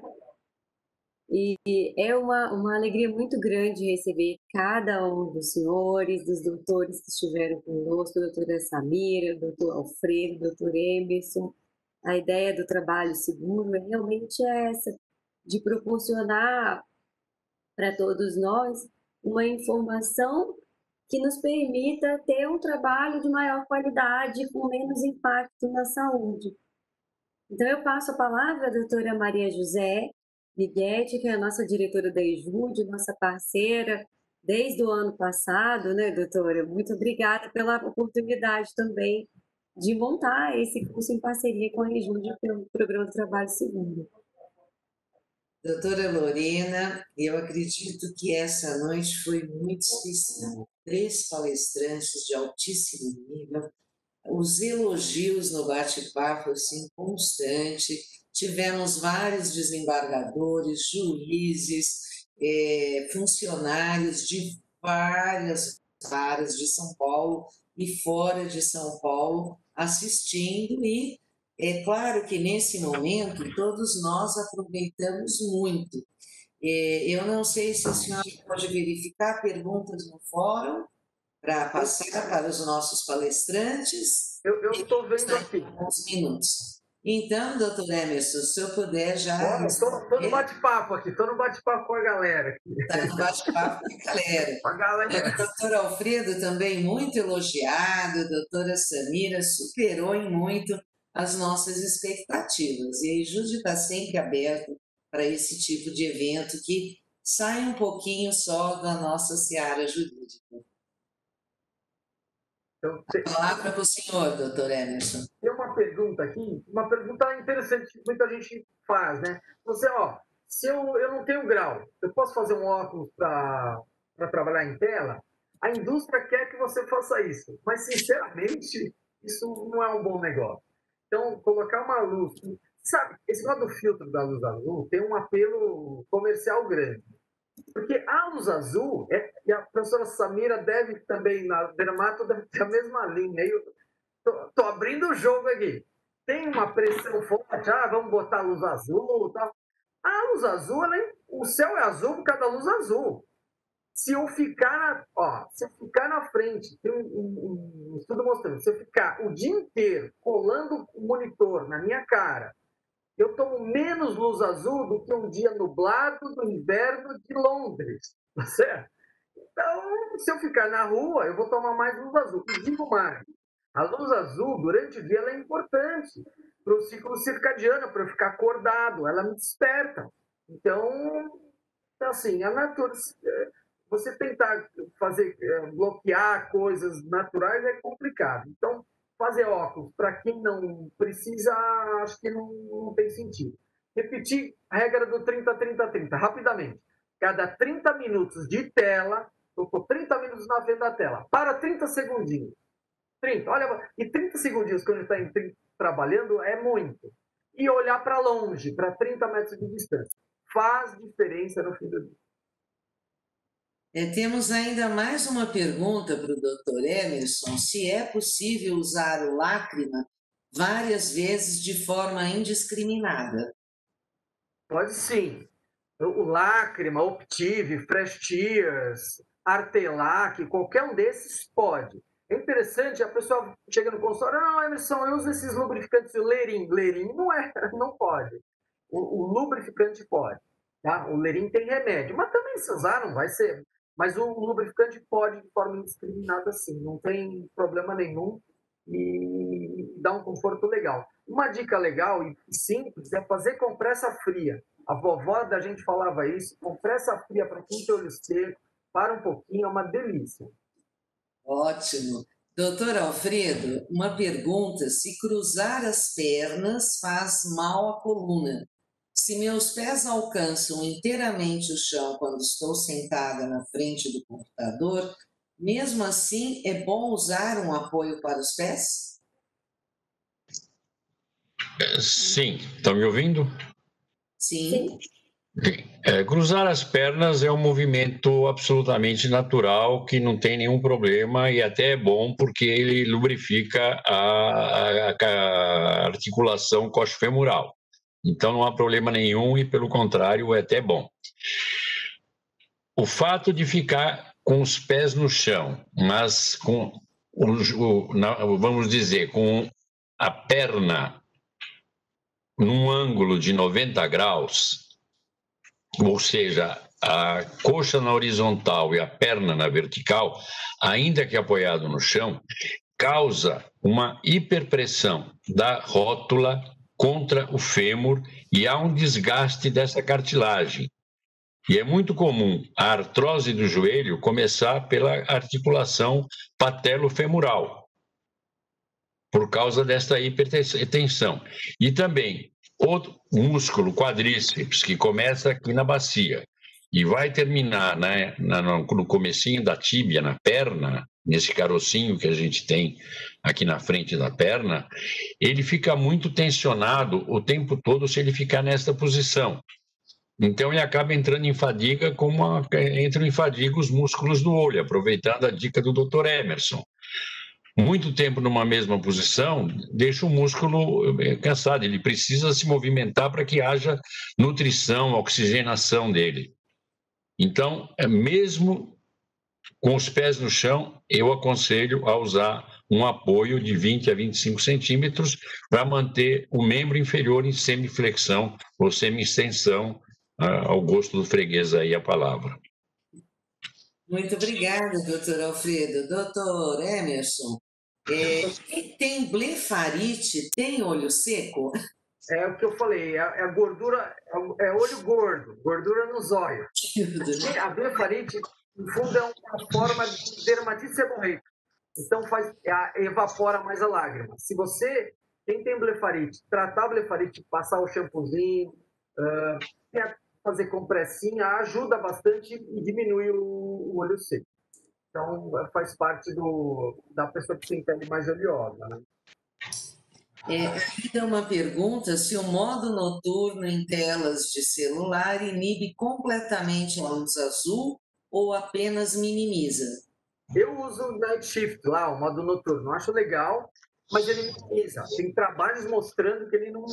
E é uma alegria muito grande receber cada um dos senhores, dos doutores que estiveram conosco, a doutora Samira, o doutor Alfredo, o doutor Emerson. A ideia do trabalho seguro realmente é essa, de proporcionar para todos nós uma informação que nos permita ter um trabalho de maior qualidade, com menos impacto na saúde. Então, eu passo a palavra à doutora Maria José Miguetti, que é a nossa diretora da EJUD, nossa parceira desde o ano passado, né, doutora? Muito obrigada pela oportunidade também de montar esse curso em parceria com a EJUD pelo Programa do Trabalho Seguro.
Doutora Lorena, eu acredito que essa noite foi muito especial. 3 palestrantes de altíssimo nível, os elogios no bate-papo, assim, constante. Tivemos vários desembargadores, juízes, funcionários de várias áreas de São Paulo e fora de São Paulo assistindo e é claro que nesse momento todos nós aproveitamos muito. Eu não sei se a senhora pode verificar perguntas no fórum para passar para os nossos palestrantes.
Eu estou vendo aqui.
Uns minutos. Então, doutor Emerson, se eu puder já...
Estou no bate-papo aqui, estou no bate-papo com a galera.
Está no bate-papo com a galera.
Com a galera.
O doutor Alfredo também muito elogiado, a doutora Samira superou em muito as nossas expectativas. E a EJUD está sempre aberto para esse tipo de evento que sai um pouquinho só da nossa seara jurídica.
Então,
a palavra para o senhor, doutor Emerson.
Tem uma pergunta aqui, uma pergunta interessante que muita gente faz, né? Você, se eu não tenho grau, eu posso fazer um óculos para trabalhar em tela? A indústria quer que você faça isso, mas, sinceramente, isso não é um bom negócio. Então, colocar uma luz... Sabe, esse lado do filtro da luz azul tem um apelo comercial grande. Porque a luz azul, e a professora Samira deve também, na Dermato, deve ter a mesma linha. Estou abrindo o jogo aqui. Tem uma pressão forte, vamos botar luz azul. Tal. A luz azul, o céu é azul por causa da luz azul. Se eu ficar na frente, tem um estudo mostrando, se eu ficar o dia inteiro colando o monitor na minha cara, eu tomo menos luz azul do que um dia nublado do inverno de Londres, tá certo? Então, se eu ficar na rua, eu vou tomar mais luz azul. E digo mais, a luz azul, durante o dia, ela é importante para o ciclo circadiano, para eu ficar acordado, ela me desperta. Então assim, a natureza, você tentar bloquear coisas naturais é complicado. Então, fazer óculos para quem não precisa, acho que não tem sentido. Repetir a regra do 30-30-30, rapidamente. Cada 30 minutos de tela, eu estou 30 minutos na frente da tela, para 30 segundinhos. 30, olha, e 30 segundinhos quando a gente está trabalhando é muito. E olhar para longe, para 30 metros de distância. Faz diferença no fim do dia.
Temos ainda mais uma pergunta para o Dr. Emerson, se é possível usar o lácrima várias vezes de forma indiscriminada.
Pode sim. O Lácrima, Optive, Fresh Tears, Artelac, qualquer um desses pode. É interessante, a pessoa chega no consultório, não, Emerson, eu uso esses lubrificantes, o Lerim. Lerim não pode. O lubrificante pode. Tá? O Lerim tem remédio, mas também se usar não vai ser. Mas o lubrificante pode de forma indiscriminada sim, não tem problema nenhum e dá um conforto legal. Uma dica legal e simples é fazer compressa fria. A vovó da gente falava isso, compressa fria para quem tem olho seco, para um pouquinho, é uma delícia.
Ótimo. Doutor Alfredo, uma pergunta: se cruzar as pernas faz mal à coluna? Se meus pés alcançam inteiramente o chão quando estou sentada na frente do computador, mesmo assim é bom usar um apoio para os pés?
Sim, estão me ouvindo?
Sim.
Cruzar as pernas é um movimento absolutamente natural, que não tem nenhum problema e até é bom porque ele lubrifica a articulação coxofemoral. Então não há problema nenhum e, pelo contrário, é até bom. O fato de ficar com os pés no chão, mas vamos dizer, com a perna num ângulo de 90 graus, ou seja, a coxa na horizontal e a perna na vertical, ainda que apoiado no chão, causa uma hiperpressão da rótula contra o fêmur e há um desgaste dessa cartilagem. E é muito comum a artrose do joelho começar pela articulação patelo-femoral, por causa desta hipertensão. E também outro músculo quadríceps, que começa aqui na bacia e vai terminar no comecinho da tíbia, na perna, nesse carocinho que a gente tem aqui na frente da perna, ele fica muito tensionado o tempo todo se ele ficar nesta posição. Então ele acaba entrando em fadiga, como entram em fadiga os músculos do olho, aproveitando a dica do Dr. Emerson. Muito tempo numa mesma posição deixa o músculo cansado, ele precisa se movimentar para que haja nutrição, oxigenação dele. Então, mesmo com os pés no chão, eu aconselho a usar um apoio de 20 a 25 centímetros para manter o membro inferior em semiflexão ou semi-extensão, ao gosto do freguês aí a palavra.
Muito obrigada, doutor Alfredo. Doutor Emerson, quem tem blefarite tem olho seco?
É o que eu falei, é gordura, é olho gordo, gordura nos olhos. A blefarite, no fundo, é uma forma de dermatite seborreica. Então evapora mais a lágrima. Se você, quem tem blefarite, tratar a blefarite, passar o shampoozinho, fazer compressinha, ajuda bastante e diminui o olho seco. Então, faz parte da pessoa que tem pele mais oleosa, né?
Aqui uma pergunta: se o modo noturno em telas de celular inibe completamente a luz azul ou apenas minimiza?
Eu uso o Night Shift lá, o modo noturno. Acho legal, mas ele minimiza. Tem trabalhos mostrando que ele não...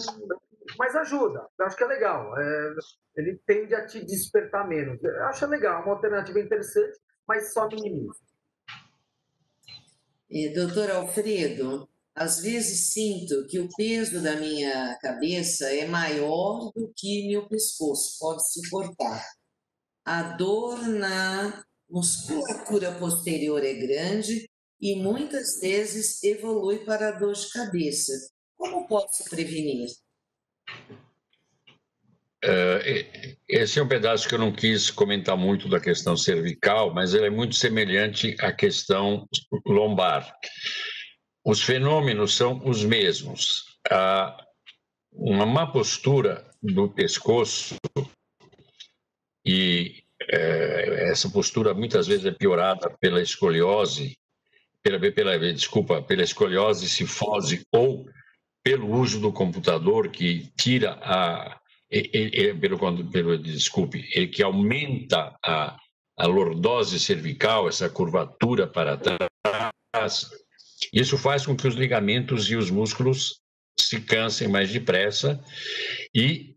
Mas ajuda. Eu acho que é legal. Ele tende a te despertar menos. Eu acho legal, uma alternativa interessante, mas só minimiza.
Doutor Alfredo, às vezes sinto que o peso da minha cabeça é maior do que meu pescoço pode suportar. A dor na musculatura posterior é grande e muitas vezes evolui para a dor de cabeça. Como posso prevenir?
Esse é um pedaço que eu não quis comentar muito da questão cervical, mas ele é muito semelhante à questão lombar. Os fenômenos são os mesmos. Uma má postura do pescoço, e essa postura muitas vezes é piorada pela escoliose, pela escoliose, cifose, ou pelo uso do computador, que tira que aumenta a a lordose cervical, essa curvatura para trás. Isso faz com que os ligamentos e os músculos se cansem mais depressa e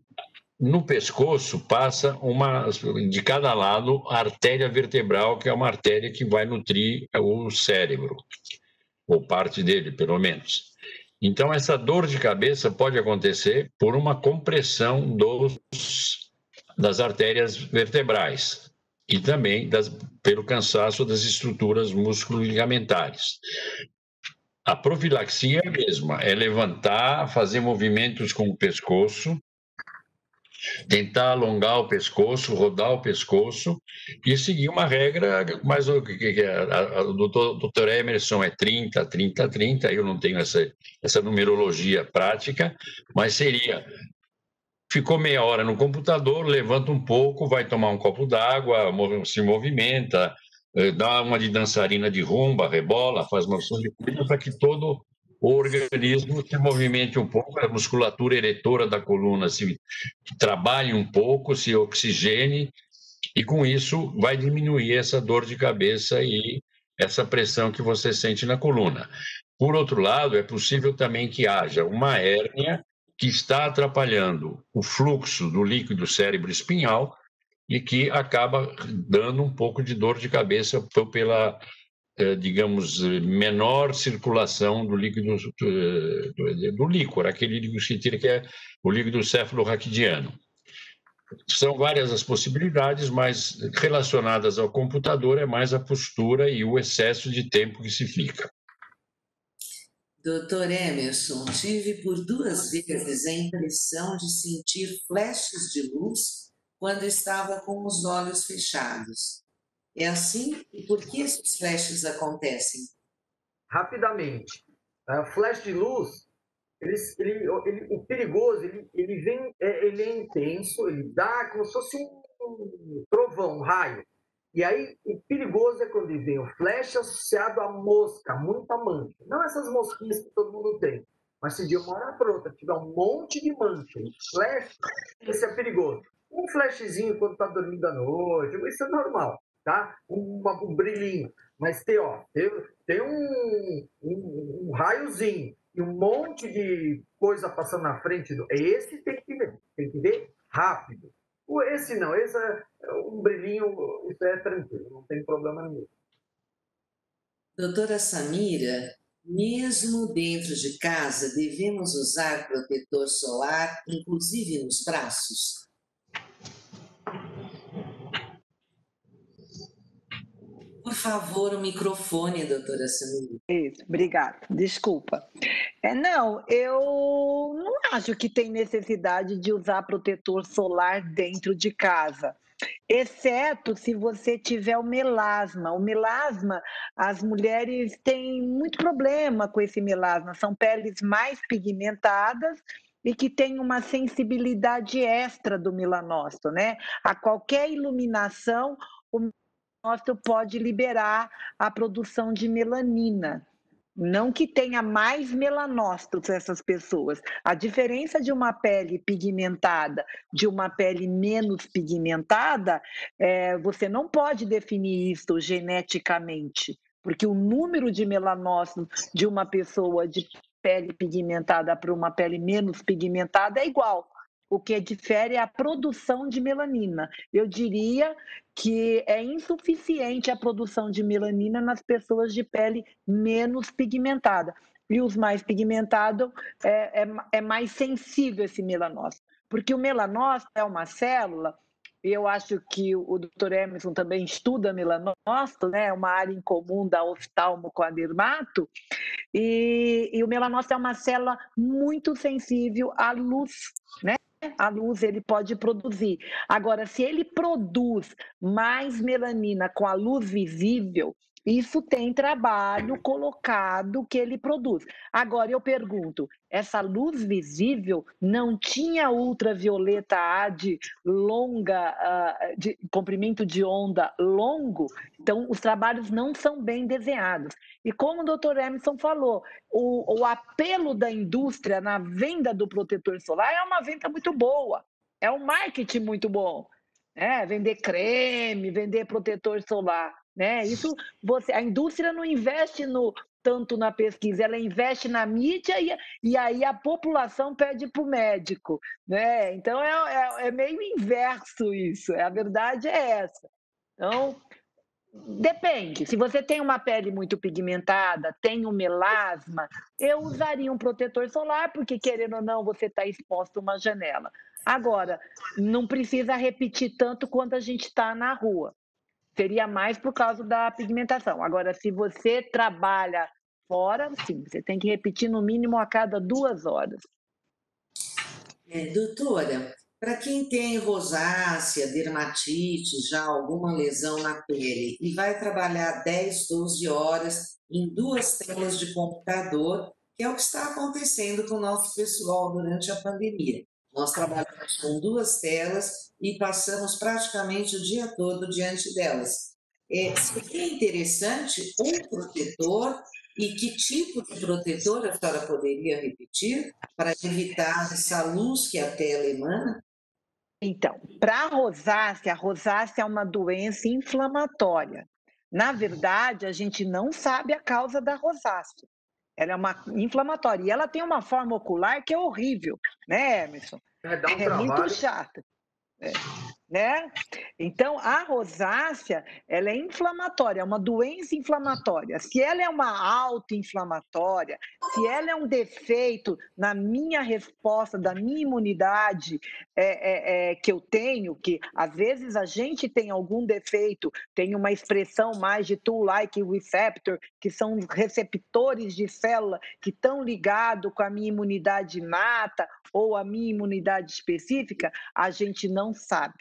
no pescoço passa de cada lado a artéria vertebral, que é uma artéria que vai nutrir o cérebro, ou parte dele, pelo menos. Então, essa dor de cabeça pode acontecer por uma compressão das artérias vertebrais e também pelo cansaço das estruturas musculoligamentares. A profilaxia é a mesma, é levantar, fazer movimentos com o pescoço, tentar alongar o pescoço, rodar o pescoço e seguir uma regra, mas o doutor Emerson é 30, 30, 30, eu não tenho essa numerologia prática, mas seria, ficou meia hora no computador, levanta um pouco, vai tomar um copo d'água, se movimenta, dá uma de dançarina de rumba, rebola, faz uma opção de coisa para que todo o organismo se movimente um pouco, a musculatura eretora da coluna se trabalhe um pouco, se oxigene, e com isso vai diminuir essa dor de cabeça e essa pressão que você sente na coluna. Por outro lado, é possível também que haja uma hérnia que está atrapalhando o fluxo do líquido cérebro-espinhal e que acaba dando um pouco de dor de cabeça pela, digamos, menor circulação do líquido do líquor, aquele líquido que é o líquido cefalorraquidiano. São várias as possibilidades, mas relacionadas ao computador é mais a postura e o excesso de tempo que se fica.
Doutor Emerson, tive por 2 vezes a impressão de sentir flashes de luz quando estava com os olhos fechados. É assim? E por que esses flashes acontecem?
Rapidamente. Flash de luz, o perigoso, ele é intenso, ele dá como se fosse um trovão, um raio. E aí, o perigoso é quando vem o flash associado à mosca, muita mancha. Não essas mosquinhas que todo mundo tem, mas se de uma hora para outra tiver um monte de mancha, flash, esse é perigoso. Um flashzinho quando está dormindo à noite, isso é normal, tá? Um brilhinho. Mas tem um raiozinho e um monte de coisa passando na frente. Esse tem que ver rápido. Esse não, esse é um brilhinho, isso é tranquilo, não tem problema nenhum.
Doutora Samira, mesmo dentro de casa, devemos usar protetor solar, inclusive nos braços? Por favor, o microfone, doutora Samira.
Isso, obrigada. Desculpa. Não, eu não acho que tem necessidade de usar protetor solar dentro de casa, exceto se você tiver o melasma. O melasma, as mulheres têm muito problema com esse melasma, são peles mais pigmentadas e que têm uma sensibilidade extra do melanócito, né? A qualquer iluminação, o melanócito pode liberar a produção de melanina. Não que tenha mais melanócitos essas pessoas. A diferença de uma pele pigmentada de uma pele menos pigmentada, você não pode definir isso geneticamente, porque o número de melanócitos de uma pessoa de pele pigmentada para uma pele menos pigmentada é igual. O que difere é a produção de melanina. Eu diria que é insuficiente a produção de melanina nas pessoas de pele menos pigmentada. E os mais pigmentados é mais sensível esse melanócito. Porque o melanócito é uma célula, e eu acho que o Dr. Emerson também estuda melanócito, né? É uma área em comum da oftalmo com a dermato, e o melanócito é uma célula muito sensível à luz, né? A luz ele pode produzir. Agora, se ele produz mais melanina com a luz visível, isso tem trabalho colocado que ele produz. Agora, eu pergunto, essa luz visível não tinha ultravioleta A de de comprimento de onda longo? Então, os trabalhos não são bem desenhados. E como o Dr. Emerson falou, o apelo da indústria na venda do protetor solar é uma venda muito boa, é um marketing muito bom. Vender creme, vender protetor solar, né? Isso a indústria não investe tanto na pesquisa, ela investe na mídia e aí a população pede para o médico, né? Então é meio inverso isso, a verdade é essa. Então, depende. Se você tem uma pele muito pigmentada, tem um melasma, eu usaria um protetor solar, porque querendo ou não, você está exposto a uma janela. Agora, não precisa repetir tanto quanto a gente está na rua. Seria mais por causa da pigmentação. Agora, se você trabalha fora, sim, você tem que repetir no mínimo a cada 2 horas.
Doutora, para quem tem rosácea, dermatite, já alguma lesão na pele e vai trabalhar 10, 12 horas em 2 telas de computador, que é o que está acontecendo com o nosso pessoal durante a pandemia. Nós trabalhamos com 2 telas e passamos praticamente o dia todo diante delas. Seria interessante um protetor, e que tipo de protetor a senhora poderia repetir para evitar essa luz que a tela emana?
Então, para a rosácea é uma doença inflamatória. Na verdade, a gente não sabe a causa da rosácea. Ela é uma inflamatória e ela tem uma forma ocular que é horrível, né, Emerson?
Dá um
É muito
trabalho.
chata. Né? Então, a rosácea, ela é inflamatória, é uma doença inflamatória. Se ela é uma autoinflamatória, se ela é um defeito na minha resposta, da minha imunidade que eu tenho, que às vezes a gente tem algum defeito, tem uma expressão mais de tool-like receptor, que são receptores de célula que estão ligados com a minha imunidade inata ou a minha imunidade específica, a gente não sabe.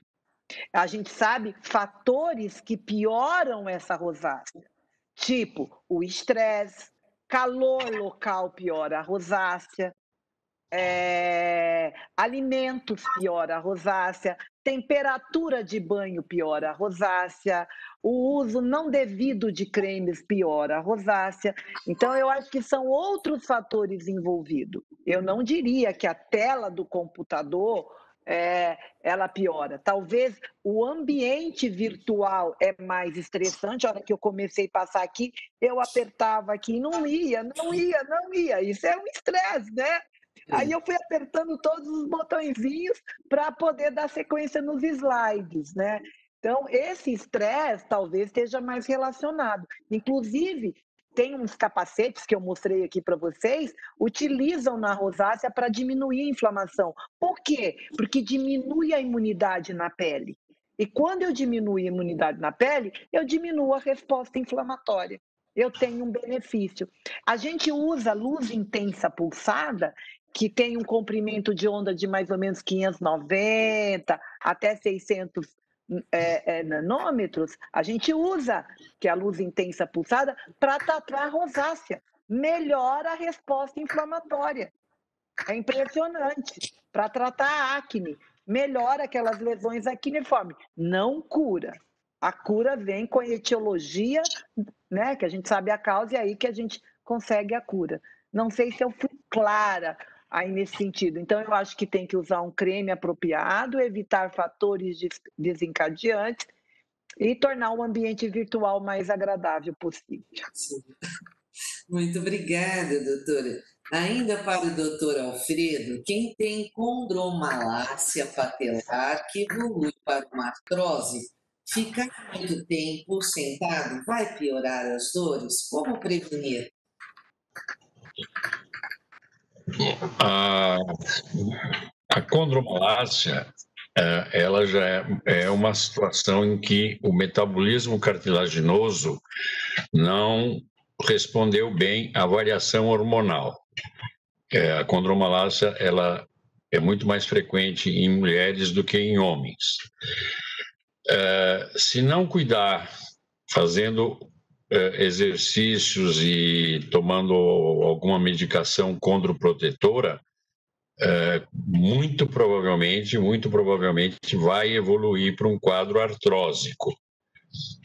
A gente sabe fatores que pioram essa rosácea, tipo o estresse, calor local piora a rosácea, alimentos piora a rosácea, temperatura de banho piora a rosácea, o uso não devido de cremes piora a rosácea. Então, eu acho que são outros fatores envolvidos. Eu não diria que a tela do computador ela piora. Talvez o ambiente virtual é mais estressante. A hora que eu comecei a passar aqui, eu apertava aqui e não ia. Isso é um estresse, né? Aí eu fui apertando todos os botõezinhos para poder dar sequência nos slides, né? Então, esse estresse talvez esteja mais relacionado. Inclusive, tem uns capacetes que eu mostrei aqui para vocês, utilizam na rosácea para diminuir a inflamação. Por quê? Porque diminui a imunidade na pele. E quando eu diminuo a imunidade na pele, eu diminuo a resposta inflamatória. Eu tenho um benefício. A gente usa luz intensa pulsada, que tem um comprimento de onda de mais ou menos 590 até 600 nanômetros, a gente usa, que é a luz intensa pulsada, para tratar a rosácea. Melhora a resposta inflamatória. É impressionante. Para tratar a acne, melhora aquelas lesões acneiformes. Não cura. A cura vem com a etiologia, né, que a gente sabe a causa, e aí que a gente consegue a cura. Não sei se eu fui clara aí nesse sentido. Então, eu acho que tem que usar um creme apropriado, evitar fatores desencadeantes e tornar o ambiente virtual mais agradável possível.
Muito obrigada, doutora. Ainda para o doutor Alfredo, quem tem condromalácia patelar que evolui para uma artrose, ficar muito tempo sentado vai piorar as dores? Como prevenir?
A condromalácia, ela já é uma situação em que o metabolismo cartilaginoso não respondeu bem à variação hormonal. A condromalácia, ela é muito mais frequente em mulheres do que em homens. Se não cuidar, fazendo exercícios e tomando alguma medicação condroprotetora, muito provavelmente vai evoluir para um quadro artrósico.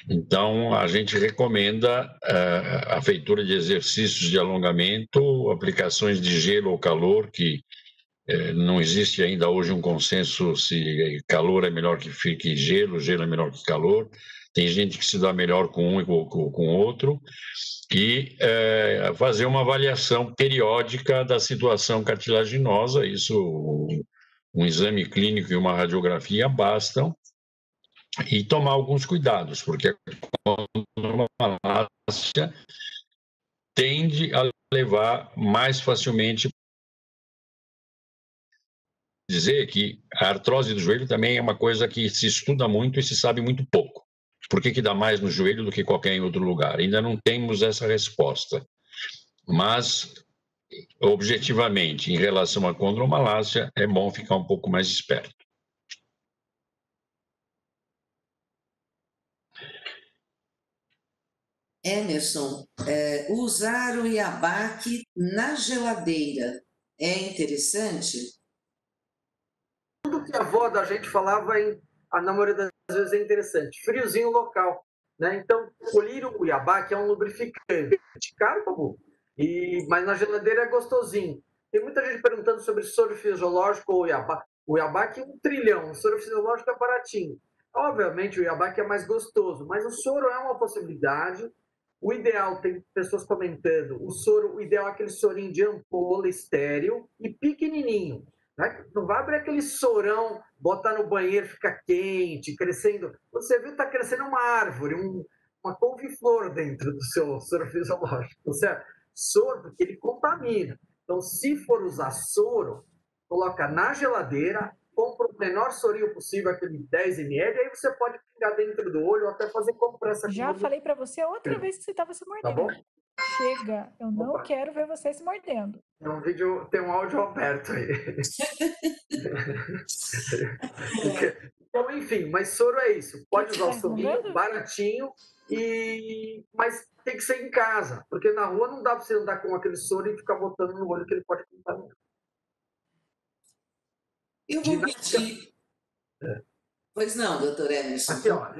Então, a gente recomenda a feitura de exercícios de alongamento, aplicações de gelo ou calor, que Não existe ainda hoje um consenso se calor é melhor que gelo, gelo é melhor que calor. Tem gente que se dá melhor com um e com o outro. E fazer uma avaliação periódica da situação cartilaginosa, isso, um exame clínico e uma radiografia bastam, e tomar alguns cuidados, porque a condromalácia tende a levar mais facilmente. Dizer que a artrose do joelho também é uma coisa que se estuda muito e se sabe muito pouco. Por que dá mais no joelho do que qualquer em outro lugar? Ainda não temos essa resposta. Mas, objetivamente, em relação à condromalácia, é bom ficar um pouco mais esperto.
Emerson, usar o Iabac na geladeira é interessante?
Tudo que a avó da gente falava, na maioria das vezes, é interessante. Friozinho local, né? Então, colher o Iabac é um lubrificante. Caro, Pabu, mas na geladeira é gostosinho. Tem muita gente perguntando sobre soro fisiológico ou Iabac. O Iabac é 1 trilhão, o soro fisiológico é baratinho. Obviamente, o Iabac é mais gostoso, mas o soro é uma possibilidade. O ideal, tem pessoas comentando, o ideal é aquele sorinho de ampola estéril e pequenininho. Não vai abrir aquele sorão, botar no banheiro, fica quente, crescendo. Você viu, está crescendo uma árvore, uma couve-flor dentro do seu soro fisiológico, certo? Soro, porque ele contamina. Então, se for usar soro, coloca na geladeira, compra o menor sorinho possível, aquele 10 ml, aí você pode pingar dentro do olho ou até fazer compressa.
Já falei para você outra vez que você estava se mordendo.
Tá bom?
Chega, eu não quero ver você se mordendo.
Tem um áudio aberto aí. Então, enfim, mas soro é isso. Pode usar o sorinho, baratinho, mas tem que ser em casa, porque na rua não dá para você andar com aquele soro e ficar botando no olho que ele pode contaminar.
Eu vou pedir. Pois não, doutor Emerson.
Aqui, ó,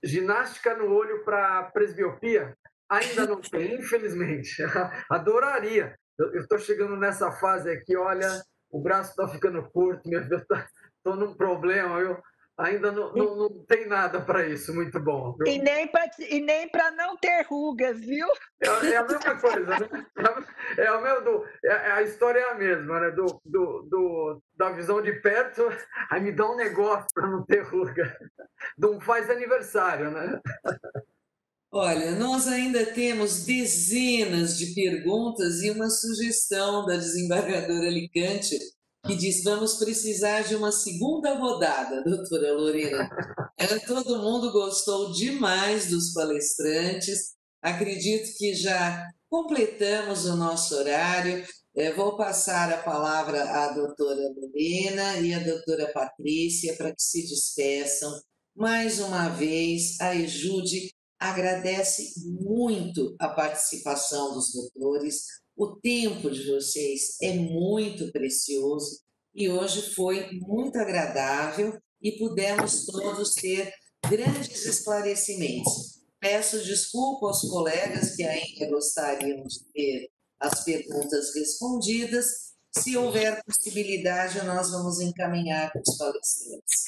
ginástica no olho para presbiopia ainda não tem, infelizmente. Adoraria. Eu estou chegando nessa fase aqui, olha, o braço está ficando curto, estou num problema, ainda não tem nada para isso, muito bom.
Viu? E nem para não ter rugas, viu?
É a mesma coisa, né? A história é a mesma, né? Da visão de perto, aí me dá um negócio para não ter ruga. Não faz aniversário, né?
Olha, nós ainda temos dezenas de perguntas e uma sugestão da desembargadora Alicante, que diz: vamos precisar de uma segunda rodada, doutora Lorena. Todo mundo gostou demais dos palestrantes, acredito que já completamos o nosso horário. Vou passar a palavra à doutora Lorena e à doutora Patrícia para que se despeçam. Mais uma vez, a EJUDE agradece muito a participação dos doutores. O tempo de vocês é muito precioso e hoje foi muito agradável e pudemos todos ter grandes esclarecimentos. Peço desculpa aos colegas que ainda gostariam de ter as perguntas respondidas. Se houver possibilidade, nós vamos encaminhar para os palestrantes.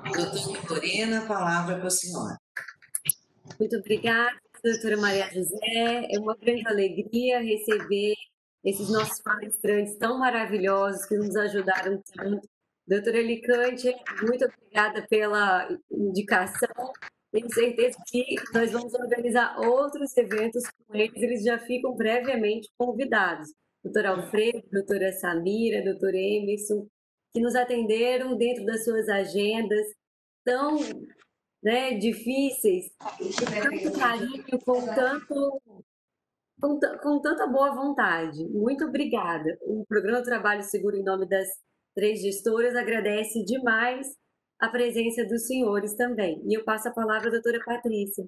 Doutora Lorena, a palavra para a senhora.
Muito obrigada, doutora Maria José. É uma grande alegria receber esses nossos palestrantes tão maravilhosos que nos ajudaram tanto. Doutora Alicante, muito obrigada pela indicação. Tenho certeza que nós vamos organizar outros eventos com eles já ficam previamente convidados. Doutora Alfredo, doutora Samira, doutor Emerson, que nos atenderam dentro das suas agendas tão difíceis, com tanto carinho, com tanta boa vontade. Muito obrigada. O Programa Trabalho Seguro, em nome das 3 gestoras, agradece demais a presença dos senhores também. E eu passo a palavra à doutora Patrícia.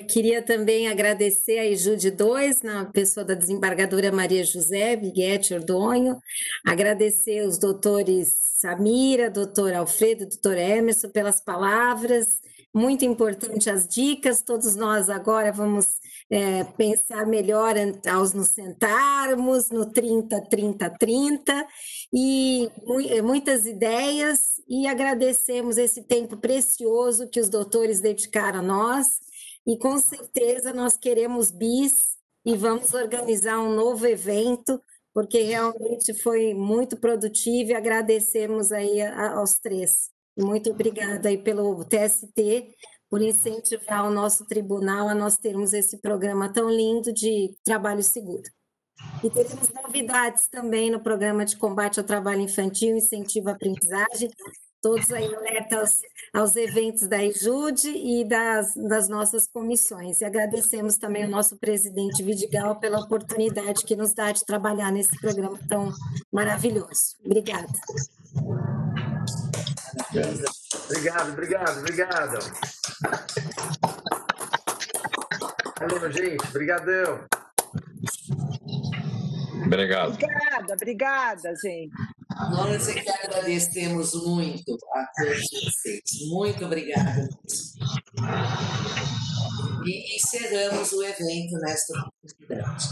Queria também agradecer a EJUDE 2, na pessoa da desembargadora Maria José Viguete Ordonho, agradecer os doutores Samira, doutor Alfredo, doutor Emerson, pelas palavras muito importante as dicas, todos nós agora vamos pensar melhor ao nos sentarmos no 30-30-30, e muitas ideias, e agradecemos esse tempo precioso que os doutores dedicaram a nós, e com certeza nós queremos bis e vamos organizar um novo evento, porque realmente foi muito produtivo, e agradecemos aí aos três. Muito obrigada aí pelo TST, por incentivar o nosso tribunal a nós termos esse programa tão lindo de trabalho seguro. E teremos novidades também no programa de combate ao trabalho infantil, incentivo à aprendizagem, todos aí alertas aos eventos da EJUDE e das nossas comissões. E agradecemos também ao nosso presidente Vidigal pela oportunidade que nos dá de trabalhar nesse programa tão maravilhoso. Obrigada.
Obrigado. Valeu, gente. Obrigadão.
Obrigado.
Obrigada, gente.
Nós é que agradecemos muito a todos vocês. Muito obrigada. E encerramos o evento nesta oportunidade.